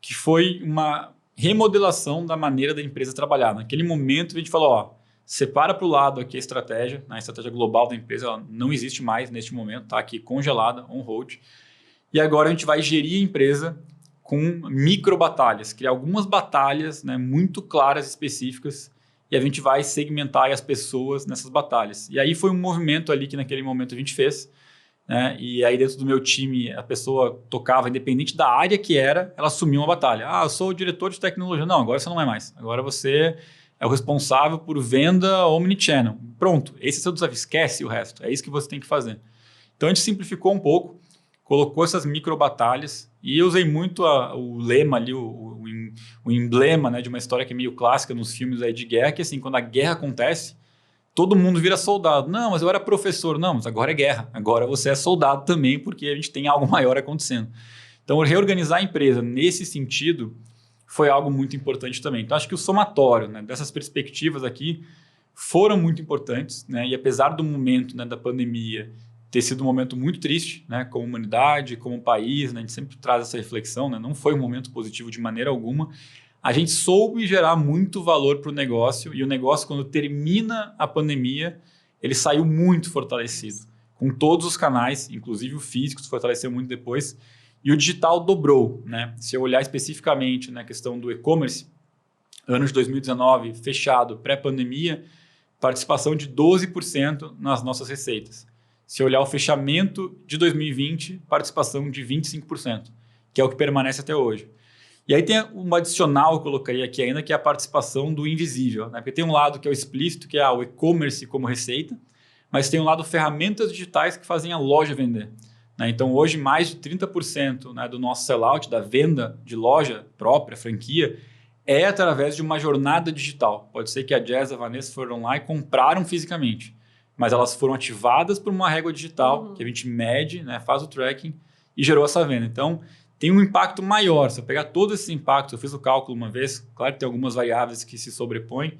que foi uma remodelação da maneira da empresa trabalhar. Naquele momento a gente falou, ó, separa para o lado aqui a estratégia, né, a estratégia global da empresa, ela não existe mais neste momento, está aqui congelada, on hold. E agora a gente vai gerir a empresa com micro batalhas, criar algumas batalhas, né, muito claras, específicas, e a gente vai segmentar as pessoas nessas batalhas. E aí foi um movimento ali que naquele momento a gente fez, né, e aí dentro do meu time a pessoa tocava, independente da área que era, ela assumia uma batalha. Ah, eu sou o diretor de tecnologia. Não, agora você não é mais. Agora você é o responsável por venda omnichannel. Pronto, esse é o seu desafio. Esquece o resto. É isso que você tem que fazer. Então a gente simplificou um pouco, colocou essas micro batalhas e eu usei muito o lema ali, o emblema, né, de uma história que é meio clássica nos filmes aí de guerra, que assim, quando a guerra acontece, todo mundo vira soldado. Não, mas eu era professor. Não, mas agora é guerra. Agora você é soldado também, porque a gente tem algo maior acontecendo. Então, reorganizar a empresa nesse sentido foi algo muito importante também. Então, acho que o somatório, né, dessas perspectivas aqui foram muito importantes, né, e apesar do momento, né, da pandemia ter sido um momento muito triste, né, como humanidade, como país, né, a gente sempre traz essa reflexão, né, não foi um momento positivo de maneira alguma, a gente soube gerar muito valor para o negócio e o negócio, quando termina a pandemia, ele saiu muito fortalecido, com todos os canais, inclusive o físico se fortaleceu muito depois, e o digital dobrou, né? Se eu olhar especificamente na questão do e-commerce, ano de 2019, fechado, pré-pandemia, participação de 12% nas nossas receitas. Se eu olhar o fechamento de 2020, participação de 25%, que é o que permanece até hoje. E aí tem um adicional que eu colocaria aqui ainda, que é a participação do invisível, né? Porque tem um lado que é o explícito, que é o e-commerce como receita, mas tem um lado ferramentas digitais que fazem a loja vender, né? Então hoje mais de 30%, né, do nosso sellout, da venda de loja própria, franquia, é através de uma jornada digital. Pode ser que a Jazz e a Vanessa foram lá e compraram fisicamente, mas elas foram ativadas por uma régua digital, que a gente mede, né, faz o tracking e gerou essa venda. Então, tem um impacto maior. Se eu pegar todos esses impactos, eu fiz o cálculo uma vez, claro que tem algumas variáveis que se sobrepõem,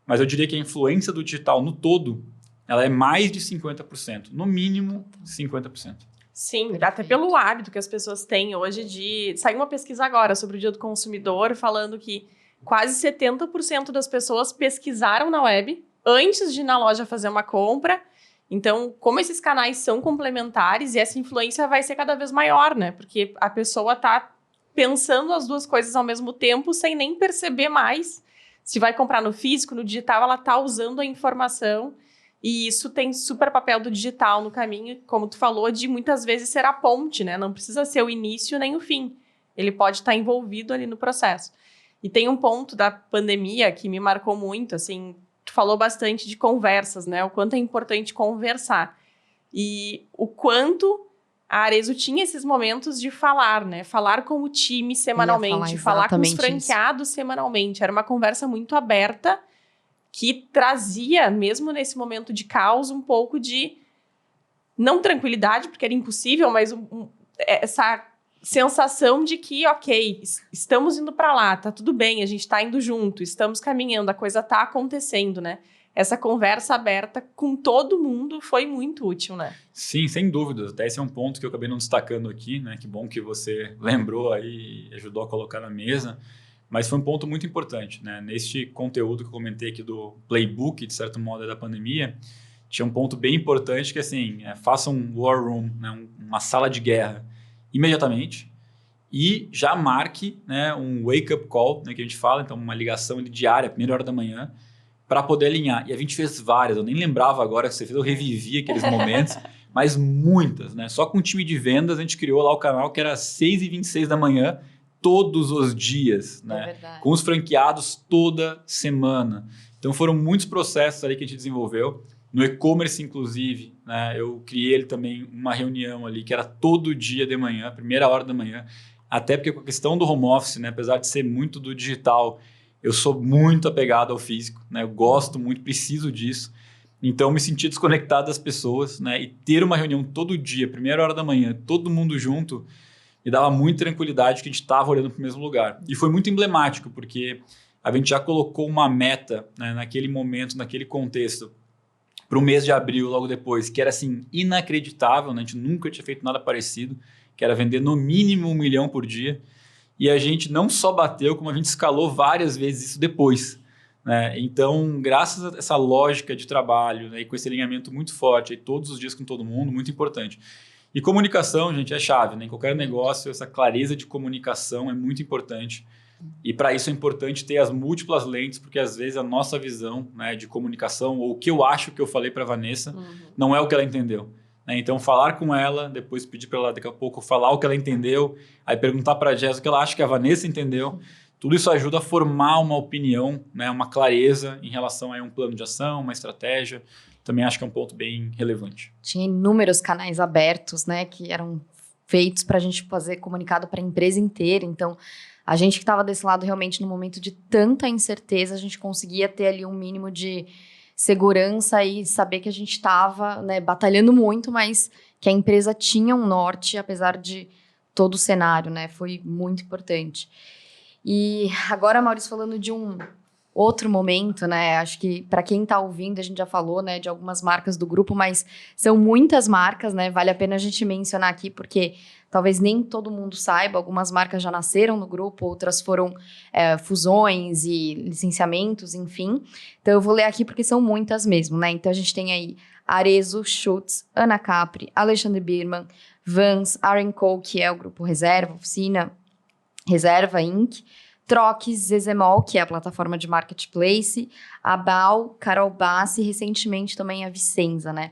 mas eu diria que a influência do digital no todo, ela é mais de 50%, no mínimo 50%. Sim, até pelo hábito que as pessoas têm hoje de... Saiu uma pesquisa agora sobre o Dia do Consumidor, falando que quase 70% das pessoas pesquisaram na web antes de ir na loja fazer uma compra. Então, como esses canais são complementares e essa influência vai ser cada vez maior, né? Porque a pessoa está pensando as duas coisas ao mesmo tempo sem nem perceber mais. Se vai comprar no físico, no digital, ela está usando a informação. E isso tem super papel do digital no caminho, como tu falou, de muitas vezes ser a ponte, né? Não precisa ser o início nem o fim. Ele pode estar envolvido ali no processo. E tem um ponto da pandemia que me marcou muito, assim... Tu falou bastante de conversas, né? O quanto é importante conversar. E o quanto a Arezzo tinha esses momentos de falar, né? Falar com o time semanalmente, falar com os franqueados semanalmente. Era uma conversa muito aberta que trazia, mesmo nesse momento de caos, um pouco de, não tranquilidade, porque era impossível, mas essa sensação de que, ok, estamos indo para lá, tá tudo bem, a gente tá indo junto, estamos caminhando, a coisa tá acontecendo, né? Essa conversa aberta com todo mundo foi muito útil, né? Sim, sem dúvidas. Até esse é um ponto que eu acabei não destacando aqui, né? Que bom que você lembrou aí e ajudou a colocar na mesa. Mas foi um ponto muito importante, né? Neste conteúdo que eu comentei aqui do playbook, de certo modo, da pandemia, tinha um ponto bem importante que, assim, faça um war room, né? Uma sala de guerra imediatamente e já marque, né, um wake-up call, né, que a gente fala, então uma ligação ali diária, primeira hora da manhã, para poder alinhar. E a gente fez várias, eu nem lembrava agora que você fez, eu revivi aqueles momentos, mas muitas, né? Só com o time de vendas a gente criou lá o canal que era 6h26 da manhã, todos os dias, né? Com os franqueados toda semana. Então foram muitos processos ali que a gente desenvolveu. No e-commerce, inclusive, né, eu criei ele também uma reunião ali que era todo dia de manhã, primeira hora da manhã, até porque com a questão do home office, né, apesar de ser muito do digital, eu sou muito apegado ao físico, né, eu gosto muito, preciso disso. Então, me senti desconectado das pessoas, né, e ter uma reunião todo dia, primeira hora da manhã, todo mundo junto, me dava muita tranquilidade que a gente estava olhando para o mesmo lugar. E foi muito emblemático, porque a gente já colocou uma meta, né, naquele momento, naquele contexto, para o mês de abril, logo depois, que era assim, inacreditável, né? A gente nunca tinha feito nada parecido, que era vender no mínimo 1 milhão por dia. E a gente não só bateu, como a gente escalou várias vezes isso depois, né? Então, graças a essa lógica de trabalho, né, e com esse alinhamento muito forte, aí, todos os dias com todo mundo, muito importante. E comunicação, gente, é chave, né? Em qualquer negócio, essa clareza de comunicação é muito importante. E para isso é importante ter as múltiplas lentes, porque às vezes a nossa visão, né, de comunicação, ou o que eu acho que eu falei para a Vanessa, não é o que ela entendeu. Né? Então, falar com ela, depois pedir para ela daqui a pouco falar o que ela entendeu, aí perguntar para a Jess o que ela acha que a Vanessa entendeu, tudo isso ajuda a formar uma opinião, né, uma clareza em relação a um plano de ação, uma estratégia. Também acho que é um ponto bem relevante. Tinha inúmeros canais abertos, né, que eram feitos para a gente fazer comunicado para a empresa inteira. Então, a gente que estava desse lado realmente no momento de tanta incerteza, a gente conseguia ter ali um mínimo de segurança e saber que a gente estava, né, batalhando muito, mas que a empresa tinha um norte, apesar de todo o cenário, né? Foi muito importante. E agora, Maurício, falando de um outro momento, né? Acho que para quem está ouvindo, a gente já falou, né, de algumas marcas do grupo, mas são muitas marcas, né? Vale a pena a gente mencionar aqui, porque talvez nem todo mundo saiba, algumas marcas já nasceram no grupo, outras foram fusões e licenciamentos, enfim. Então, eu vou ler aqui porque são muitas mesmo, né? Então, a gente tem aí Arezzo, Schutz, Ana Capri, Alexandre Birman, Vans, Co, que é o grupo Reserva, Oficina Reserva Inc., Troques, Zezemol, que é a plataforma de marketplace, a Bal, Carol Bassi e recentemente também a Vicenza, né?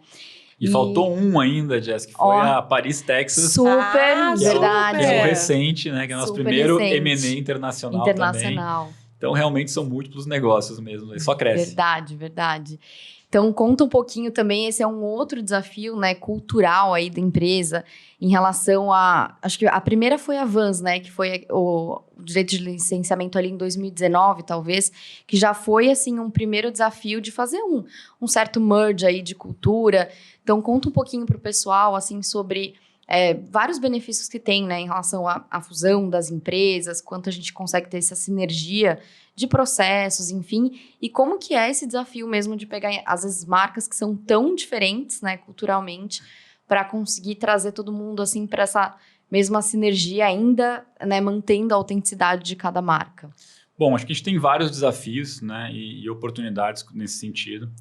E faltou um ainda, Jess, que foi a Paris, Texas. Super, verdade. Que é o recente, né? Que é o nosso primeiro recente. M&A internacional também. Então, realmente são múltiplos negócios mesmo, só cresce. Verdade. Então, conta um pouquinho também, esse é um outro desafio, né, cultural aí da empresa, em relação a... Acho que a primeira foi a Vans, né, que foi o direito de licenciamento ali em 2019, talvez, que já foi, assim, um primeiro desafio de fazer um certo merge aí de cultura. Então, conta um pouquinho para o pessoal, assim, sobre vários benefícios que tem, né, em relação à fusão das empresas, quanto a gente consegue ter essa sinergia de processos, enfim, e como que é esse desafio mesmo de pegar, às vezes, marcas que são tão diferentes, né, culturalmente, para conseguir trazer todo mundo, assim, para essa mesma sinergia ainda, né, mantendo a autenticidade de cada marca. Bom, acho que a gente tem vários desafios, né, e oportunidades nesse sentido.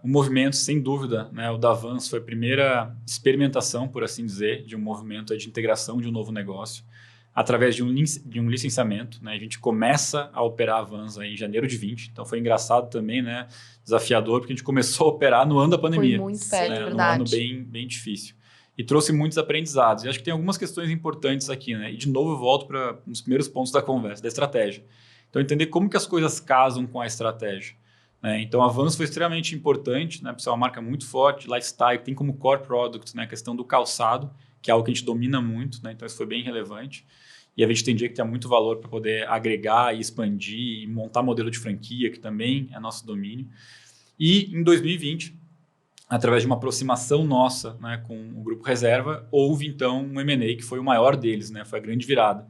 O movimento, sem dúvida, né, o da Vans foi a primeira experimentação, por assim dizer, de um movimento de integração de um novo negócio, através de um licenciamento, né? A gente começa a operar a Vans aí em janeiro de 20, então foi engraçado também, né? Desafiador, porque a gente começou a operar no ano da pandemia. Foi muito perto, né? verdade. Num ano bem, bem difícil. E trouxe muitos aprendizados. E acho que tem algumas questões importantes aqui, né? E de novo eu volto para um dos primeiros pontos da conversa, da estratégia. Então, entender como que as coisas casam com a estratégia. Né? Então, a Vans foi extremamente importante, né? Por ser uma marca muito forte, lifestyle, tem como core product, né? A questão do calçado, que é algo que a gente domina muito, né? Então isso foi bem relevante. e a gente entendia que tinha muito valor para poder agregar e expandir e montar modelo de franquia, que também é nosso domínio. E em 2020, através de uma aproximação nossa, né, com o Grupo Reserva, houve então um M&A que foi o maior deles, né, foi a grande virada.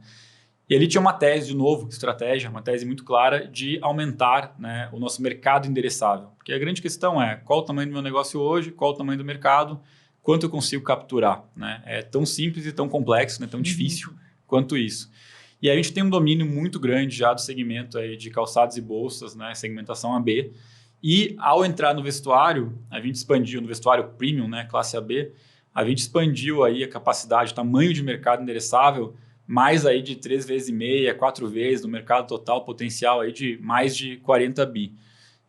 E ele tinha uma tese, de novo, estratégia, uma tese muito clara de aumentar, né, o nosso mercado endereçável. Porque a grande questão é qual o tamanho do meu negócio hoje, qual o tamanho do mercado, quanto eu consigo capturar. Né? É tão simples e tão complexo, né, tão difícil quanto isso. E aí a gente tem um domínio muito grande já do segmento aí de calçados e bolsas, né, segmentação AB. E ao entrar no vestuário, a gente expandiu no vestuário premium, né, classe AB, a gente expandiu aí a capacidade, o tamanho de mercado endereçável, mais aí de 3,5 vezes, 4 vezes no mercado total potencial aí de mais de 40 bi.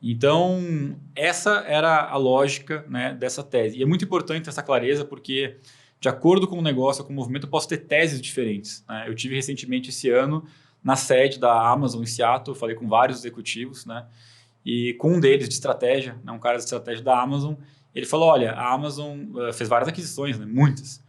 Então, essa era a lógica, né, dessa tese. E é muito importante essa clareza porque, de acordo com o negócio, com o movimento, eu posso ter teses diferentes. Né? Eu tive recentemente esse ano na sede da Amazon em Seattle, falei com vários executivos, né? E com um deles de estratégia, né, um cara de estratégia da Amazon, ele falou, olha, a Amazon fez várias aquisições, né, muitas.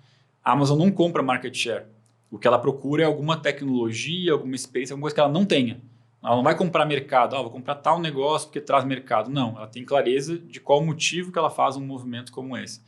A Amazon não compra market share. O que ela procura é alguma tecnologia, alguma experiência, alguma coisa que ela não tenha. Ela não vai comprar mercado, vou comprar tal negócio porque traz mercado. Não, ela tem clareza de qual o motivo que ela faz um movimento como esse.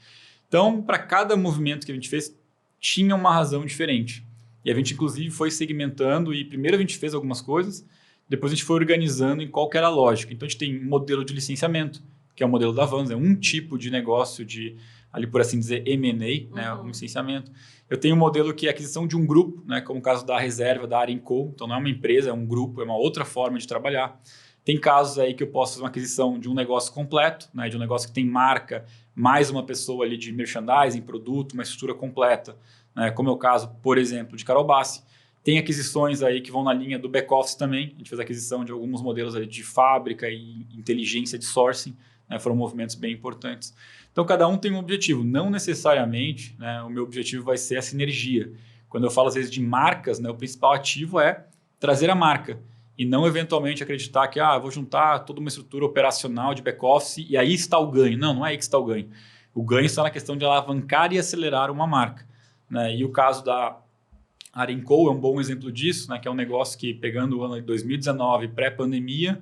Então, para cada movimento que a gente fez, tinha uma razão diferente. E a gente, inclusive, foi segmentando e primeiro a gente fez algumas coisas, depois a gente foi organizando em qual que era a lógica. Então, a gente tem um modelo de licenciamento, que é o modelo da Vans, é um tipo de negócio de, ali por assim dizer, M&A, né, um licenciamento. Eu tenho um modelo que é aquisição de um grupo, né, como o caso da Reserva, da Arinco, então não é uma empresa, é um grupo, é uma outra forma de trabalhar. Tem casos aí que eu posso fazer uma aquisição de um negócio completo, né, de um negócio que tem marca, mais uma pessoa ali de merchandising, produto, uma estrutura completa, né, como é o caso, por exemplo, de Carol Bassi. Tem aquisições aí que vão na linha do back-office também. A gente fez aquisição de alguns modelos ali de fábrica e inteligência de sourcing. Né, foram movimentos bem importantes. Então, cada um tem um objetivo. Não necessariamente, né, o meu objetivo vai ser a sinergia. Quando eu falo, às vezes, de marcas, né, o principal ativo é trazer a marca. E não, eventualmente, acreditar que eu vou juntar toda uma estrutura operacional de back-office e aí está o ganho. Não, não é aí que está o ganho. O ganho está na questão de alavancar e acelerar uma marca. Né? E o caso da Arinco é um bom exemplo disso, né, que é um negócio que, pegando o ano de 2019, pré-pandemia,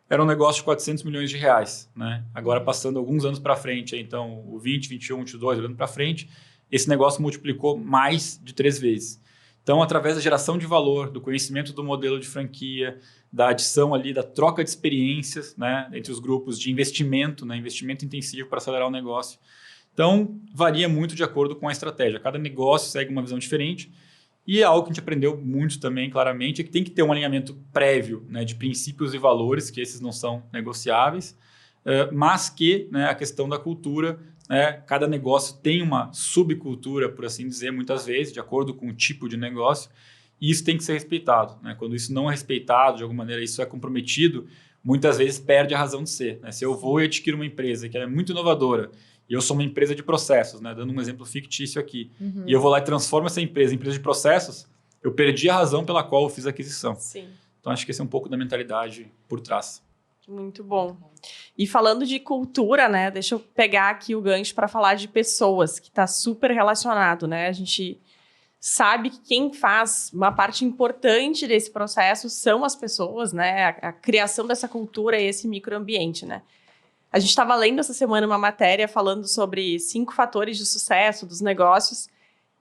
era um negócio de 400 milhões de reais. Né? Agora, passando alguns anos para frente, então o 20, 21, 22, olhando para frente, esse negócio multiplicou mais de 3 vezes. Então, através da geração de valor, do conhecimento do modelo de franquia, da adição ali, da troca de experiências, né, entre os grupos de investimento, né, investimento intensivo para acelerar o negócio. Então, varia muito de acordo com a estratégia. Cada negócio segue uma visão diferente. E algo que a gente aprendeu muito também, claramente, é que tem que ter um alinhamento prévio, né, de princípios e valores, que esses não são negociáveis, mas que, né, a questão da cultura, né, cada negócio tem uma subcultura, por assim dizer, muitas vezes, de acordo com o tipo de negócio, e isso tem que ser respeitado. Né? Quando isso não é respeitado, de alguma maneira isso é comprometido, muitas vezes perde a razão de ser. Né? Se eu vou e adquiro uma empresa que é muito inovadora, e eu sou uma empresa de processos, né? Dando um exemplo fictício aqui, e eu vou lá e transformo essa empresa em empresa de processos, eu perdi a razão pela qual eu fiz a aquisição. Sim. Então, acho que esse é um pouco da mentalidade por trás. Muito bom. E falando de cultura, né? Deixa eu pegar aqui o gancho para falar de pessoas, que está super relacionado, né? A gente sabe que quem faz uma parte importante desse processo são as pessoas, né? A criação dessa cultura e esse microambiente, né? A gente estava lendo essa semana uma matéria falando sobre 5 fatores de sucesso dos negócios,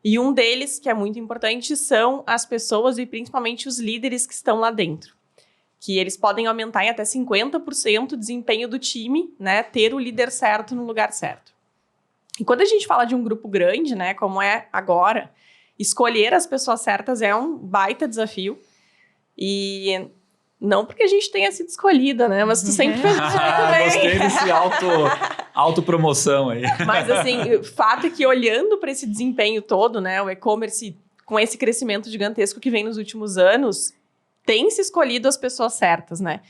e um deles, que é muito importante, são as pessoas e principalmente os líderes que estão lá dentro. Que eles podem aumentar em até 50% o desempenho do time, né? Ter o líder certo no lugar certo. E quando a gente fala de um grupo grande, né? Como é agora, escolher as pessoas certas é um baita desafio. E não porque a gente tenha sido escolhida, né? Mas tu sempre fez muito bem. Gostei desse autopromoção aí. Mas assim, o fato é que olhando para esse desempenho todo, né? O e-commerce, com esse crescimento gigantesco que vem nos últimos anos, tem se escolhido as pessoas certas, né?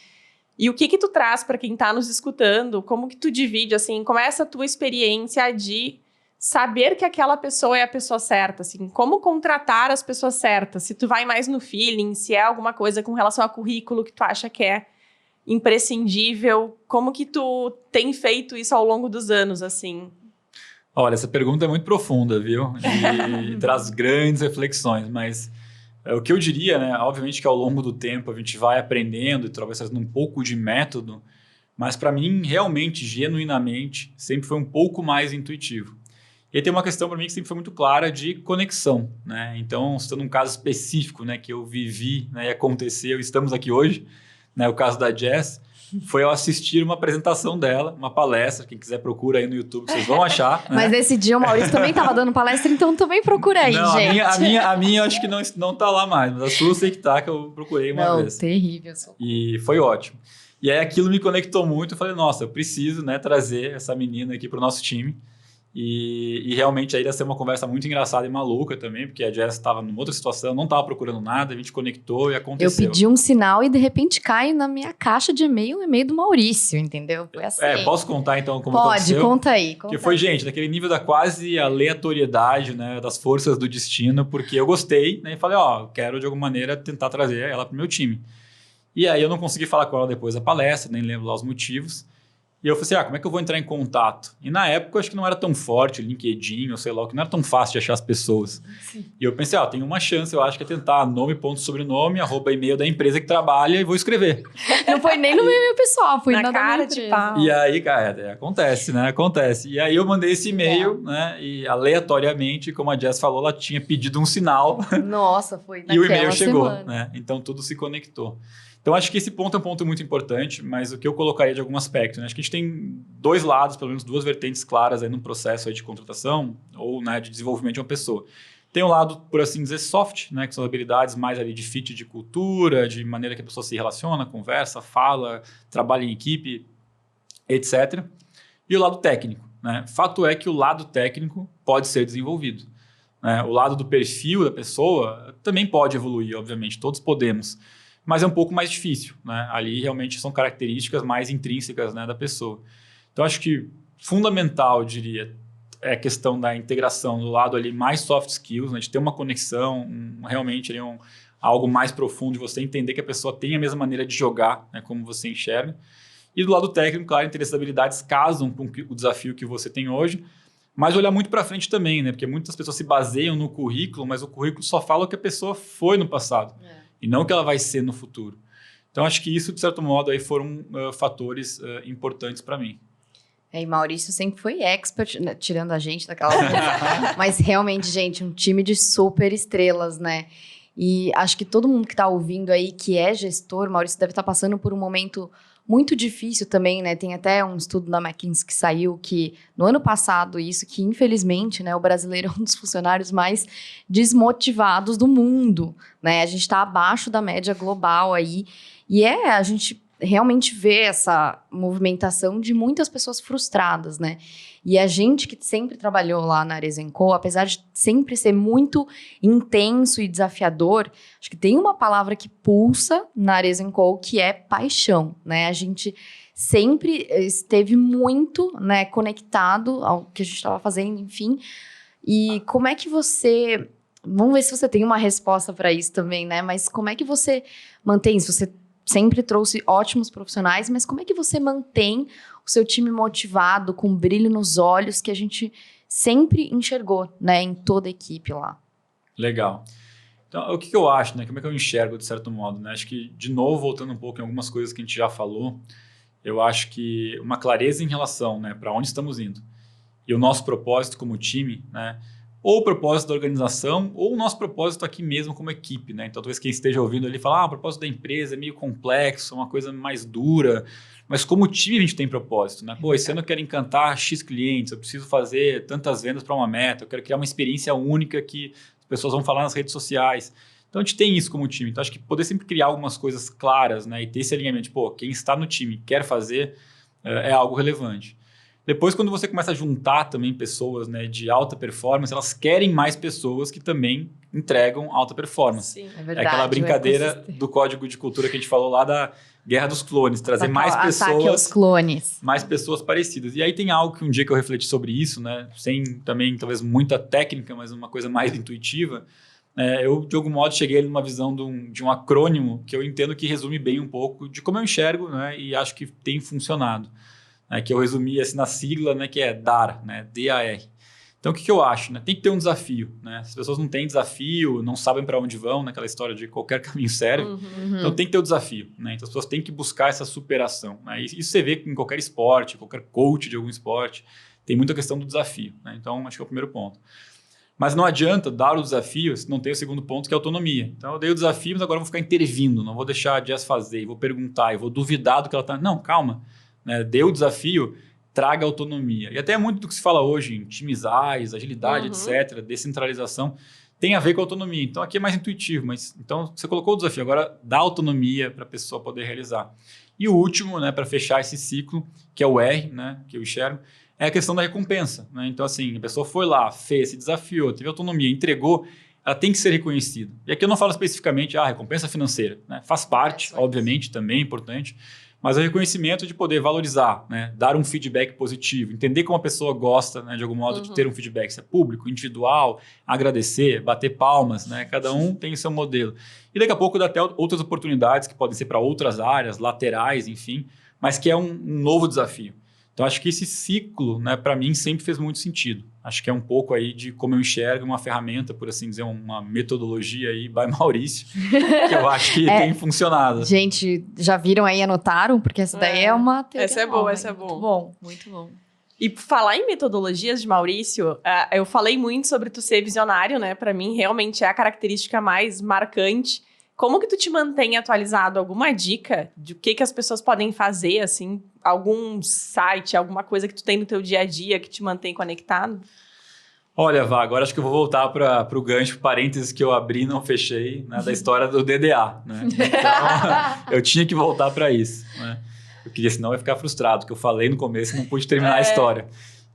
E o que tu traz para quem está nos escutando? Como que tu divide, assim, como é essa tua experiência de saber que aquela pessoa é a pessoa certa, assim, como contratar as pessoas certas, se tu vai mais no feeling, se é alguma coisa com relação ao currículo que tu acha que é imprescindível, como que tu tem feito isso ao longo dos anos, assim? Olha, essa pergunta é muito profunda, viu? E traz grandes reflexões, mas O que eu diria, né? Obviamente que ao longo do tempo a gente vai aprendendo e talvez trazendo um pouco de método, mas para mim, realmente, genuinamente, sempre foi um pouco mais intuitivo. E aí tem uma questão para mim que sempre foi muito clara de conexão, né? Então, citando um caso específico, né, que eu vivi, né, e aconteceu, estamos aqui hoje, né, o caso da Jess, foi eu assistir uma apresentação dela, uma palestra, quem quiser procura aí no YouTube, vocês vão achar. Né? Mas nesse dia o Maurício também estava dando palestra, então também procura aí, não, gente. A minha eu acho que não tá lá mais, mas a sua eu sei que tá, que eu procurei uma vez. Terrível. E foi ótimo. E aí aquilo me conectou muito, eu falei, nossa, eu preciso, né, trazer essa menina aqui pro nosso time. E realmente aí ia ser uma conversa muito engraçada e maluca também, porque a Jess estava numa outra situação, não estava procurando nada, a gente conectou e aconteceu. Eu pedi um sinal e de repente cai na minha caixa de e-mail o e-mail do Maurício, entendeu? Foi assim. Posso contar então como aconteceu? Pode, conta aí. Que foi, gente, naquele nível da quase aleatoriedade, né, das forças do destino, porque eu gostei, né, e falei, quero de alguma maneira tentar trazer ela pro meu time. E aí eu não consegui falar com ela depois da palestra, nem lembro lá os motivos. E eu falei assim, como é que eu vou entrar em contato? E na época eu acho que não era tão forte o LinkedIn, ou sei lá, que não era tão fácil de achar as pessoas. Sim. E eu pensei, tem uma chance, eu acho que é tentar nome.sobrenome, @e-mail da empresa que trabalha e vou escrever. Não foi nem no meu e-mail pessoal, foi na cara de pau. E aí, cara, acontece, né? Acontece. E aí eu mandei esse e-mail, né? E aleatoriamente, como a Jess falou, ela tinha pedido um sinal. Nossa, foi naquela E o e-mail chegou, semana. né? Então tudo se conectou. Então, acho que esse ponto é um ponto muito importante, mas o que eu colocaria de algum aspecto, né? Acho que a gente tem dois lados, pelo menos duas vertentes claras aí no processo aí de contratação ou, né, de desenvolvimento de uma pessoa. Tem um lado, por assim dizer, soft, né, que são habilidades mais ali de fit de cultura, de maneira que a pessoa se relaciona, conversa, fala, trabalha em equipe, etc. E o lado técnico, né? Fato é que o lado técnico pode ser desenvolvido. Né? O lado do perfil da pessoa também pode evoluir, obviamente, todos podemos. Mas é um pouco mais difícil, né? Ali realmente são características mais intrínsecas, né, da pessoa. Então, acho que fundamental, eu diria, é a questão da integração do lado ali mais soft skills, né, de ter uma conexão, realmente ali algo mais profundo, de você entender que a pessoa tem a mesma maneira de jogar, né, como você enxerga. E do lado técnico, claro, essas habilidades casam com o desafio que você tem hoje, mas olhar muito para frente também, né? Porque muitas pessoas se baseiam no currículo, mas o currículo só fala o que a pessoa foi no passado. E não o que ela vai ser no futuro. Então, acho que isso, de certo modo, aí foram fatores importantes para mim. E Maurício sempre foi expert, né, tirando a gente daquela... Mas realmente, gente, um time de super estrelas, né? E acho que todo mundo que está ouvindo aí, que é gestor, Maurício deve estar passando por um momento muito difícil também, né? Tem até um estudo da McKinsey que saiu que no ano passado, isso que infelizmente, né, o brasileiro é um dos funcionários mais desmotivados do mundo, né? A gente está abaixo da média global aí e a gente realmente vê essa movimentação de muitas pessoas frustradas, né? E a gente que sempre trabalhou lá na Arezenco, apesar de sempre ser muito intenso e desafiador, acho que tem uma palavra que pulsa na Arezenco, que é paixão, né? A gente sempre esteve muito, né, conectado ao que a gente estava fazendo, enfim. E como é que você... Vamos ver se você tem uma resposta para isso também, né? Mas como é que você mantém isso? Você sempre trouxe ótimos profissionais, mas como é que você mantém o seu time motivado, com brilho nos olhos, que a gente sempre enxergou, né, em toda a equipe lá? Legal. Então, o que eu acho, né? Como é que eu enxergo, de certo modo, né? Acho que, de novo, voltando um pouco em algumas coisas que a gente já falou, eu acho que uma clareza em relação, né, para onde estamos indo e o nosso propósito como time, né? Ou o propósito da organização, ou o nosso propósito aqui mesmo como equipe, né? Então, talvez quem esteja ouvindo ali fala, o propósito da empresa é meio complexo, uma coisa mais dura, mas como time a gente tem propósito, né? Pô, esse ano eu quero encantar X clientes, eu preciso fazer tantas vendas para uma meta, eu quero criar uma experiência única que as pessoas vão falar nas redes sociais. Então, a gente tem isso como time. Então, acho que poder sempre criar algumas coisas claras, né? E ter esse alinhamento, quem está no time quer fazer, é algo relevante. Depois, quando você começa a juntar também pessoas, né, de alta performance, elas querem mais pessoas que também entregam alta performance. Sim. É verdade. É aquela brincadeira do código de cultura que a gente falou lá da Guerra dos Clones, trazer mais Ataque aos clones. mais pessoas parecidas. E aí tem algo que um dia que eu refleti sobre isso, né, sem também talvez muita técnica, mas uma coisa mais intuitiva, eu de algum modo cheguei numa visão de um acrônimo que eu entendo que resume bem um pouco de como eu enxergo, né, e acho que tem funcionado. Que eu resumi assim, na sigla, né, que é DAR, né, DAR. Então, o que eu acho? Né? Tem que ter um desafio. Né? Se as pessoas não têm desafio, não sabem para onde vão, naquela história de qualquer caminho serve, então tem que ter o desafio. Né? Então, as pessoas têm que buscar essa superação. Né? Isso você vê em qualquer esporte, qualquer coach de algum esporte, tem muita questão do desafio. Né? Então, acho que é o primeiro ponto. Mas não adianta dar o desafio se não tem o segundo ponto, que é a autonomia. Então, eu dei o desafio, mas agora eu vou ficar intervindo, não vou deixar a Jess fazer, vou perguntar, eu vou duvidar do que ela está... Não, calma. Né? Dê o desafio, traga autonomia. E até muito do que se fala hoje em times ágeis, agilidade, etc., descentralização, tem a ver com autonomia. Então, aqui é mais intuitivo, mas então você colocou o desafio, agora dá autonomia para a pessoa poder realizar. E o último, né, para fechar esse ciclo, que é o R, né, que eu enxergo, é a questão da recompensa. Né? Então, assim, a pessoa foi lá, fez, se desafiou, teve autonomia, entregou, ela tem que ser reconhecida. E aqui eu não falo especificamente, recompensa financeira. Né? Faz parte, obviamente, também é importante, mas o reconhecimento de poder valorizar, né? Dar um feedback positivo, entender como a pessoa gosta, né, de algum modo, de ter um feedback, se é público, individual, agradecer, bater palmas, né? Cada um tem o seu modelo. E daqui a pouco dá até outras oportunidades que podem ser para outras áreas, laterais, enfim, mas que é um novo desafio. Então, acho que esse ciclo, né, para mim, sempre fez muito sentido. Acho que é um pouco aí de como eu enxergo uma ferramenta, por assim dizer, uma metodologia aí by Maurício, que eu acho que tem funcionado. Gente, já viram aí, anotaram? Porque essa daí é uma teoria essa é boa, essa é boa. Muito bom, muito bom. E falar em metodologias de Maurício, eu falei muito sobre tu ser visionário, né? Para mim, realmente é a característica mais marcante. Como que tu te mantém atualizado? Alguma dica de o que as pessoas podem fazer, assim? Algum site, alguma coisa que tu tem no teu dia a dia que te mantém conectado? Olha, Vá, agora acho que eu vou voltar para o gancho, parênteses que eu abri e não fechei, né, da história do DDA. Né? Então, eu tinha que voltar para isso. Né? Eu queria, senão eu ia ficar frustrado, que eu falei no começo e não pude terminar a história.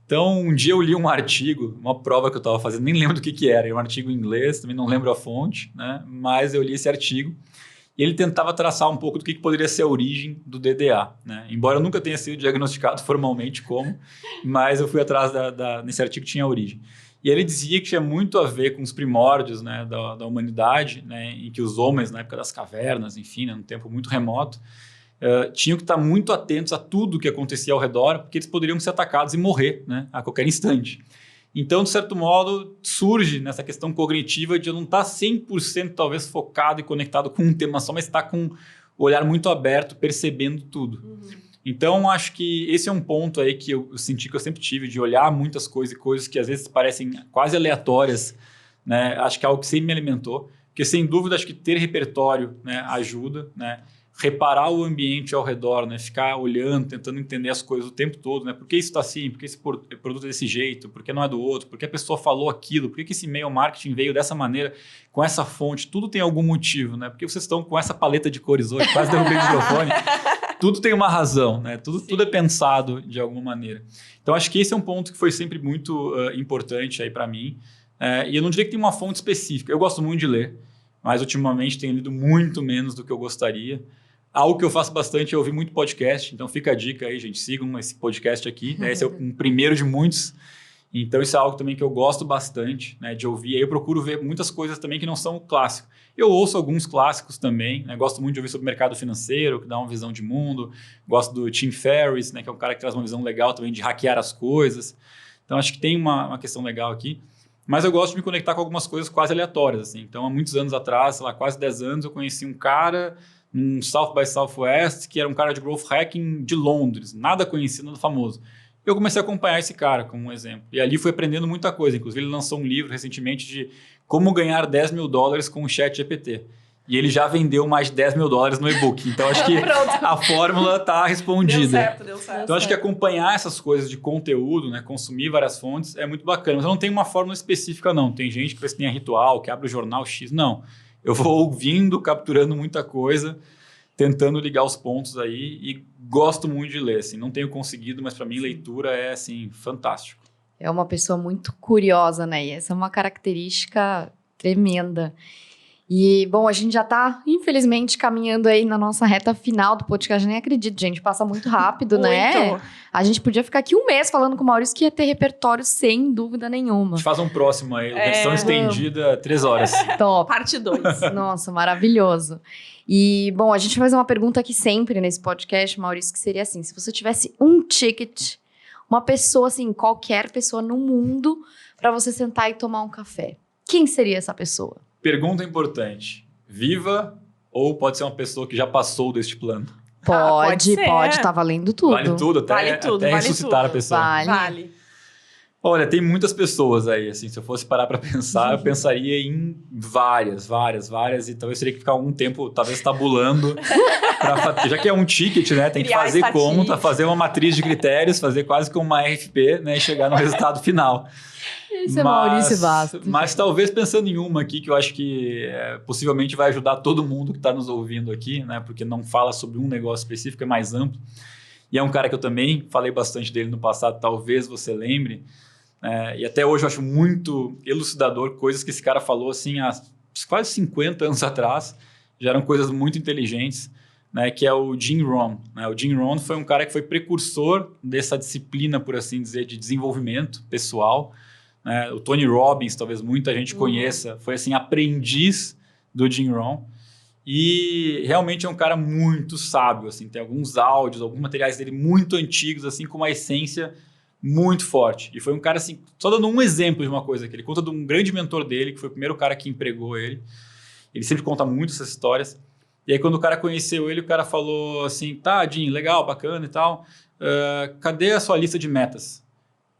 Então, um dia eu li um artigo, uma prova que eu estava fazendo, nem lembro do que era, era um artigo em inglês, também não lembro a fonte, né? Mas eu li esse artigo e ele tentava traçar um pouco do que poderia ser a origem do DDA. Né? Embora eu nunca tenha sido diagnosticado formalmente como, mas eu fui atrás nesse artigo que tinha a origem. E ele dizia que tinha muito a ver com os primórdios, né, da humanidade, né, em que os homens, na época das cavernas, enfim, né, num tempo muito remoto, tinham que estar muito atentos a tudo que acontecia ao redor, porque eles poderiam ser atacados e morrer, né, a qualquer instante. Então, de certo modo, surge nessa questão cognitiva de eu não estar 100% talvez focado e conectado com um tema só, mas estar com o olhar muito aberto, percebendo tudo. Então, acho que esse é um ponto aí que eu senti que eu sempre tive, de olhar muitas coisas e coisas que às vezes parecem quase aleatórias, né? Acho que é algo que sempre me alimentou, porque sem dúvida acho que ter repertório, né, ajuda, né? Reparar o ambiente ao redor, né? Ficar olhando, tentando entender as coisas o tempo todo, né? Por que isso está assim? Por que esse produto é desse jeito? Por que não é do outro? Por que a pessoa falou aquilo? Por que esse e-mail marketing veio dessa maneira, com essa fonte? Tudo tem algum motivo, né? Por que vocês estão com essa paleta de cores hoje? Quase derrubei o microfone. Tudo tem uma razão, né? Tudo é pensado de alguma maneira. Então, acho que esse é um ponto que foi sempre muito importante aí para mim. E eu não diria que tem uma fonte específica. Eu gosto muito de ler, mas ultimamente tenho lido muito menos do que eu gostaria. Algo que eu faço bastante é ouvir muito podcast, então fica a dica aí, gente, sigam esse podcast aqui, né? Esse é um primeiro de muitos, então isso é algo também que eu gosto bastante, né, de ouvir. Aí eu procuro ver muitas coisas também que não são clássicos. Eu ouço alguns clássicos também, né? Gosto muito de ouvir sobre o mercado financeiro, que dá uma visão de mundo, gosto do Tim Ferriss, né, que é um cara que traz uma visão legal também de hackear as coisas, então acho que tem uma questão legal aqui. Mas eu gosto de me conectar com algumas coisas quase aleatórias, assim. Então, há muitos anos atrás, sei lá, quase 10 anos, eu conheci um cara num South by Southwest, que era um cara de growth hacking de Londres, nada conhecido, nada famoso. Eu comecei a acompanhar esse cara, como um exemplo. E ali fui aprendendo muita coisa. Inclusive, ele lançou um livro recentemente de como ganhar $10 mil com o ChatGPT. E ele já vendeu mais de $10 mil no e-book. Então, acho que a fórmula está respondida. Deu certo. Então, acho que acompanhar essas coisas de conteúdo, né, consumir várias fontes, é muito bacana. Mas eu não tenho uma fórmula específica, não. Tem gente que tem ritual, que abre o jornal X. Não. Eu vou ouvindo, capturando muita coisa, tentando ligar os pontos aí e gosto muito de ler. Assim. Não tenho conseguido, mas para mim leitura é assim, fantástico. É uma pessoa muito curiosa, né? E essa é uma característica tremenda. E, bom, a gente já tá, infelizmente, caminhando aí na nossa reta final do podcast. Nem acredito, gente, passa muito rápido, né? A gente podia ficar aqui um mês falando com o Maurício que ia ter repertório sem dúvida nenhuma. A gente faz um próximo aí, versão estendida, 3 horas. Top. Parte 2. Nossa, maravilhoso. E, bom, a gente vai fazer uma pergunta aqui sempre nesse podcast, Maurício, que seria assim, se você tivesse um ticket, uma pessoa, assim, qualquer pessoa no mundo, para você sentar e tomar um café. Quem seria essa pessoa? Pergunta importante. Viva ou pode ser uma pessoa que já passou deste plano? Pode, tá valendo tudo. Vale tudo, até ressuscitar a pessoa. Vale. Olha, tem muitas pessoas aí, assim, se eu fosse parar para pensar, eu pensaria em várias, e talvez teria que ficar algum tempo, talvez, tabulando, já que é um ticket, né, tem que fazer conta, fazer uma matriz de critérios, fazer quase como uma RFP, né, e chegar no resultado final. Esse é Maurício Bastos. Mas talvez pensando em uma aqui, que eu acho que possivelmente vai ajudar todo mundo que está nos ouvindo aqui, né, porque não fala sobre um negócio específico, é mais amplo, e é um cara que eu também falei bastante dele no passado, talvez você lembre. E até hoje eu acho muito elucidador coisas que esse cara falou assim há quase 50 anos atrás, já eram coisas muito inteligentes, né, que é o Jim Rohn. Né? O Jim Rohn foi um cara que foi precursor dessa disciplina, por assim dizer, de desenvolvimento pessoal. Né? O Tony Robbins, talvez muita gente conheça, foi assim, aprendiz do Jim Rohn. E realmente é um cara muito sábio. Assim, tem alguns áudios, alguns materiais dele muito antigos, assim, com uma essência muito forte. E foi um cara assim, só dando um exemplo de uma coisa, que ele conta de um grande mentor dele, que foi o primeiro cara que empregou ele. Ele sempre conta muito essas histórias. E aí quando o cara conheceu ele, o cara falou assim, tá, Jim, legal, bacana e tal, cadê a sua lista de metas?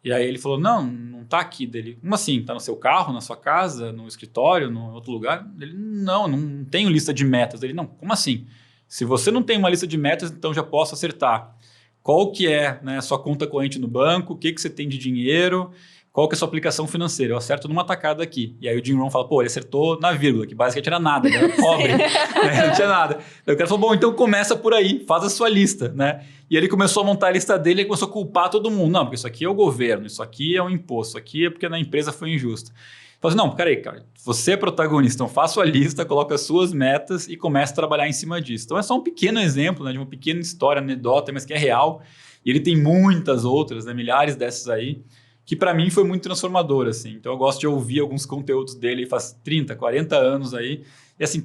E aí ele falou, não tá aqui dele. Como assim? Tá no seu carro, na sua casa, no escritório, no outro lugar? Ele, não tenho lista de metas. Ele, não, como assim? Se você não tem uma lista de metas, então já posso acertar. Qual que é, né, a sua conta corrente no banco, o que você tem de dinheiro, qual que é a sua aplicação financeira. Eu acerto numa tacada aqui. E aí o Jim Rohn fala, ele acertou na vírgula, que basicamente era nada, ele era pobre, né, não tinha nada. Aí o cara falou, então começa por aí, faz a sua lista. Né? E ele começou a montar a lista dele e começou a culpar todo mundo. Não, porque isso aqui é o governo, isso aqui é um imposto, isso aqui é porque na empresa foi injusto. Falei assim, não, peraí, cara, você é protagonista, então faça a lista, coloca as suas metas e comece a trabalhar em cima disso. Então é só um pequeno exemplo, né, de uma pequena história, anedota, mas que é real. E ele tem muitas outras, né, milhares dessas aí, que para mim foi muito transformador, assim. Então eu gosto de ouvir alguns conteúdos dele faz 30, 40 anos aí. E assim,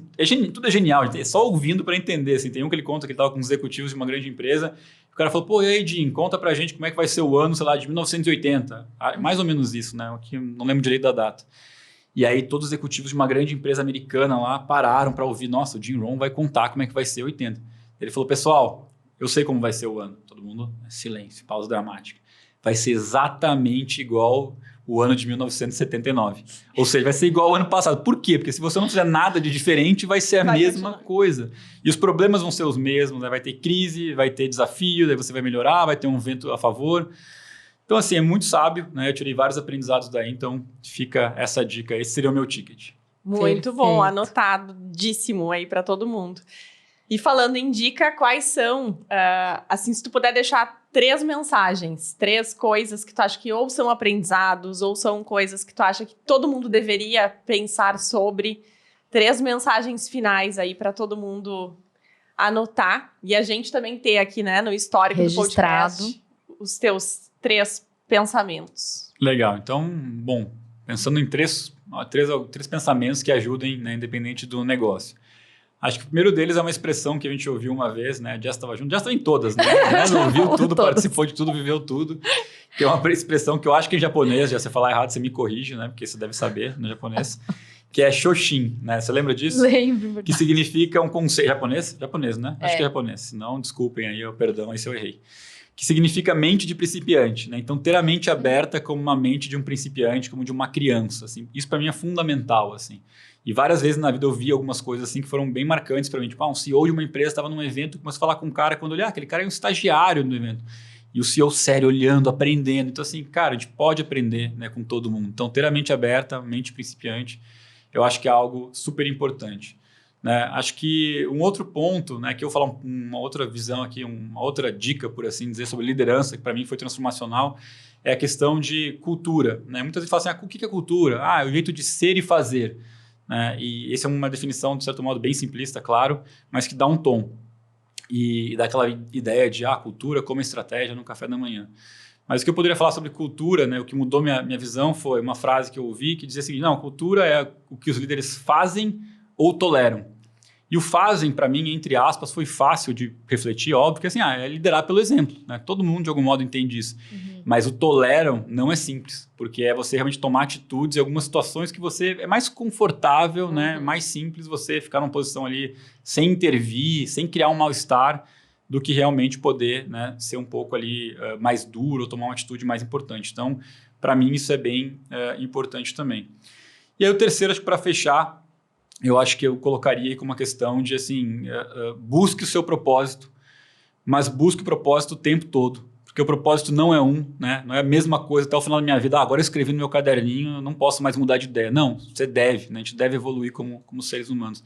tudo é genial, é só ouvindo para entender. Assim. Tem um que ele conta que ele estava com os executivos de uma grande empresa. O cara falou, e aí, Jim, conta pra gente como é que vai ser o ano, sei lá, de 1980. Mais ou menos isso, né? Aqui não lembro direito da data. E aí todos os executivos de uma grande empresa americana lá pararam para ouvir, nossa, o Jim Rohn vai contar como é que vai ser 80. Ele falou, pessoal, eu sei como vai ser o ano. Todo mundo, silêncio, pausa dramática. Vai ser exatamente igual o ano de 1979. Ou seja, vai ser igual ao ano passado. Por quê? Porque se você não fizer nada de diferente, vai ser a mesma coisa. E os problemas vão ser os mesmos. Né? Vai ter crise, vai ter desafio, daí você vai melhorar, vai ter um vento a favor. Então, assim, é muito sábio. Né? Eu tirei vários aprendizados daí, então fica essa dica. Esse seria o meu ticket. Muito bom, anotadíssimo aí para todo mundo. E falando em dica, quais são, assim, se tu puder deixar 3 mensagens, 3 coisas que tu acha que ou são aprendizados, ou são coisas que tu acha que todo mundo deveria pensar sobre, 3 mensagens finais aí para todo mundo anotar. E a gente também ter aqui, né, no histórico registrado do podcast, os teus 3 pensamentos. Legal. Então, bom, pensando em três pensamentos que ajudem, né, independente do negócio. Acho que o primeiro deles é uma expressão que a gente ouviu uma vez, né? Jess estava junto, Jess estava em todas, né? Ouviu tudo, participou de tudo, viveu tudo. Que é uma expressão que eu acho que em japonês, já se eu falar errado, você me corrige, né? Porque você deve saber no japonês. Que é Shoshin, né? Você lembra disso? Lembro. Que significa um conceito... Japonês? Japonês, né? Acho que é japonês. Se não, desculpem aí, perdão aí se eu errei. Que significa mente de principiante, né? Então, ter a mente aberta como uma mente de um principiante, como de uma criança, assim. Isso para mim é fundamental, assim. E várias vezes na vida eu vi algumas coisas assim que foram bem marcantes para mim. Tipo, um CEO de uma empresa estava num evento e começou a falar com um cara, quando eu olhei, aquele cara é um estagiário no evento. E o CEO sério, olhando, aprendendo. Então, assim, cara, a gente pode aprender, né, com todo mundo. Então, ter a mente aberta, mente principiante, eu acho que é algo super importante. Né? Acho que um outro ponto, né, que eu falo uma outra visão aqui, uma outra dica, por assim dizer, sobre liderança, que para mim foi transformacional, é a questão de cultura. Né? Muitas vezes falam assim, o que é cultura? É o jeito de ser e fazer. Né? E essa é uma definição, de certo modo, bem simplista, claro, mas que dá um tom. E dá aquela ideia de cultura como estratégia no café da manhã. Mas o que eu poderia falar sobre cultura, né, o que mudou minha visão foi uma frase que eu ouvi que dizia o seguinte, não, cultura é o que os líderes fazem ou toleram. E o fazem, para mim, entre aspas, foi fácil de refletir, óbvio, porque assim, é liderar pelo exemplo. Né? Todo mundo, de algum modo, entende isso. Uhum. Mas o toleram não é simples, porque é você realmente tomar atitudes em algumas situações que você é mais confortável, né? Mais simples você ficar numa posição ali sem intervir, sem criar um mal-estar, do que realmente poder, né, ser um pouco ali mais duro ou tomar uma atitude mais importante. Então, para mim, isso é bem importante também. E aí o terceiro, acho que para fechar, eu acho que eu colocaria aí como uma questão de, assim, busque o seu propósito, mas busque o propósito o tempo todo. Porque o propósito não é né? Não é a mesma coisa até o final da minha vida. Agora eu escrevi no meu caderninho, eu não posso mais mudar de ideia. Não, você deve, né? A gente deve evoluir como seres humanos.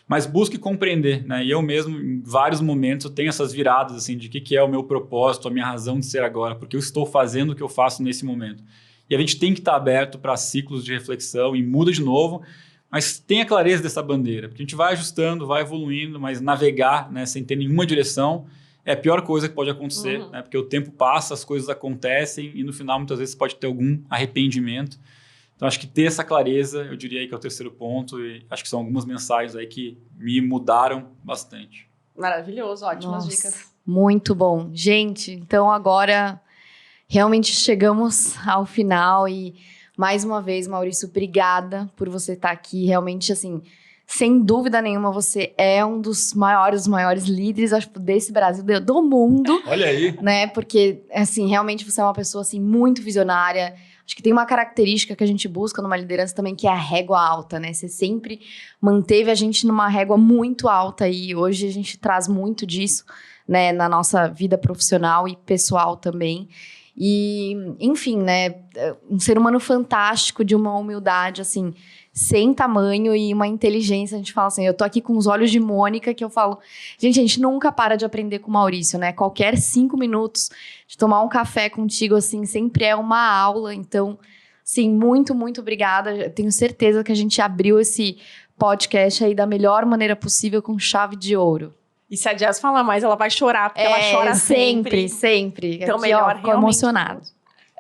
Mas busque compreender, né? E eu mesmo, em vários momentos, eu tenho essas viradas assim, de que é o meu propósito, a minha razão de ser agora, porque eu estou fazendo o que eu faço nesse momento. E a gente tem que estar aberto para ciclos de reflexão e muda de novo, mas tenha clareza dessa bandeira, porque a gente vai ajustando, vai evoluindo, mas navegar, né, sem ter nenhuma direção é a pior coisa que pode acontecer, né? Porque o tempo passa, as coisas acontecem e no final muitas vezes pode ter algum arrependimento. Então, acho que ter essa clareza, eu diria aí que é o terceiro ponto, e acho que são algumas mensagens aí que me mudaram bastante. Maravilhoso, ótimas dicas. Muito bom. Gente, então agora realmente chegamos ao final e mais uma vez, Maurício, obrigada por você estar aqui. Realmente, assim, sem dúvida nenhuma, você é um dos maiores líderes, acho, desse Brasil, do mundo. Olha aí. Né? Porque, assim, realmente você é uma pessoa, assim, muito visionária. Acho que tem uma característica que a gente busca numa liderança também, que é a régua alta, né? Você sempre manteve a gente numa régua muito alta e hoje a gente traz muito disso, né? Na nossa vida profissional e pessoal também. E, enfim, né? Um ser humano fantástico, de uma humildade, assim, sem tamanho e uma inteligência. A gente fala assim, eu tô aqui com os olhos de Mônica, que eu falo, gente, a gente nunca para de aprender com o Maurício, né? Qualquer 5 minutos de tomar um café contigo, assim, sempre é uma aula. Então, sim, muito, muito obrigada. Eu tenho certeza que a gente abriu esse podcast aí da melhor maneira possível, com chave de ouro. E se a Jess falar mais, ela vai chorar, porque ela chora sempre. Sempre. Então, aqui, melhor, ficou emocionada.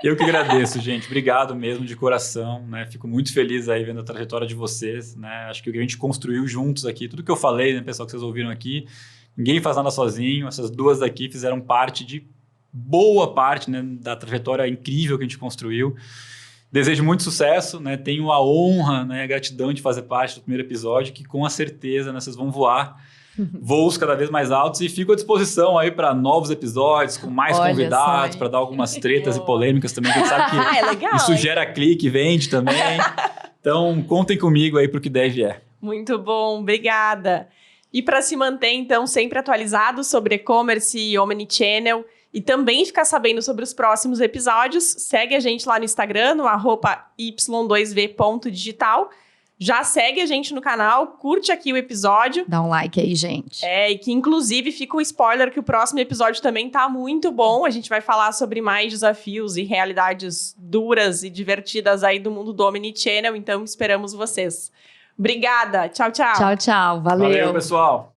Eu que agradeço, gente. Obrigado mesmo, de coração, né? Fico muito feliz aí vendo a trajetória de vocês, né? Acho que o que a gente construiu juntos aqui, tudo que eu falei, né, pessoal, que vocês ouviram aqui, ninguém faz nada sozinho. Essas duas aqui fizeram parte de boa parte, né, da trajetória incrível que a gente construiu. Desejo muito sucesso, né? Tenho a honra, né, a gratidão de fazer parte do primeiro episódio, que com a certeza, né, vocês vão voar voos cada vez mais altos, e fico à disposição aí para novos episódios, com mais convidados, para dar algumas tretas e polêmicas também, que a gente sabe que legal, isso gera clique, vende também. Então, contem comigo aí para o que deve é. Muito bom, obrigada. E para se manter, então, sempre atualizado sobre e-commerce e omnichannel, e também ficar sabendo sobre os próximos episódios, segue a gente lá no Instagram, no @y2v.digital. Já segue a gente no canal, curte aqui o episódio. Dá um like aí, gente. E que inclusive fica um spoiler que o próximo episódio também tá muito bom. A gente vai falar sobre mais desafios e realidades duras e divertidas aí do mundo do Omnichannel, então esperamos vocês. Obrigada, tchau, tchau. Tchau, tchau, valeu. Valeu, pessoal.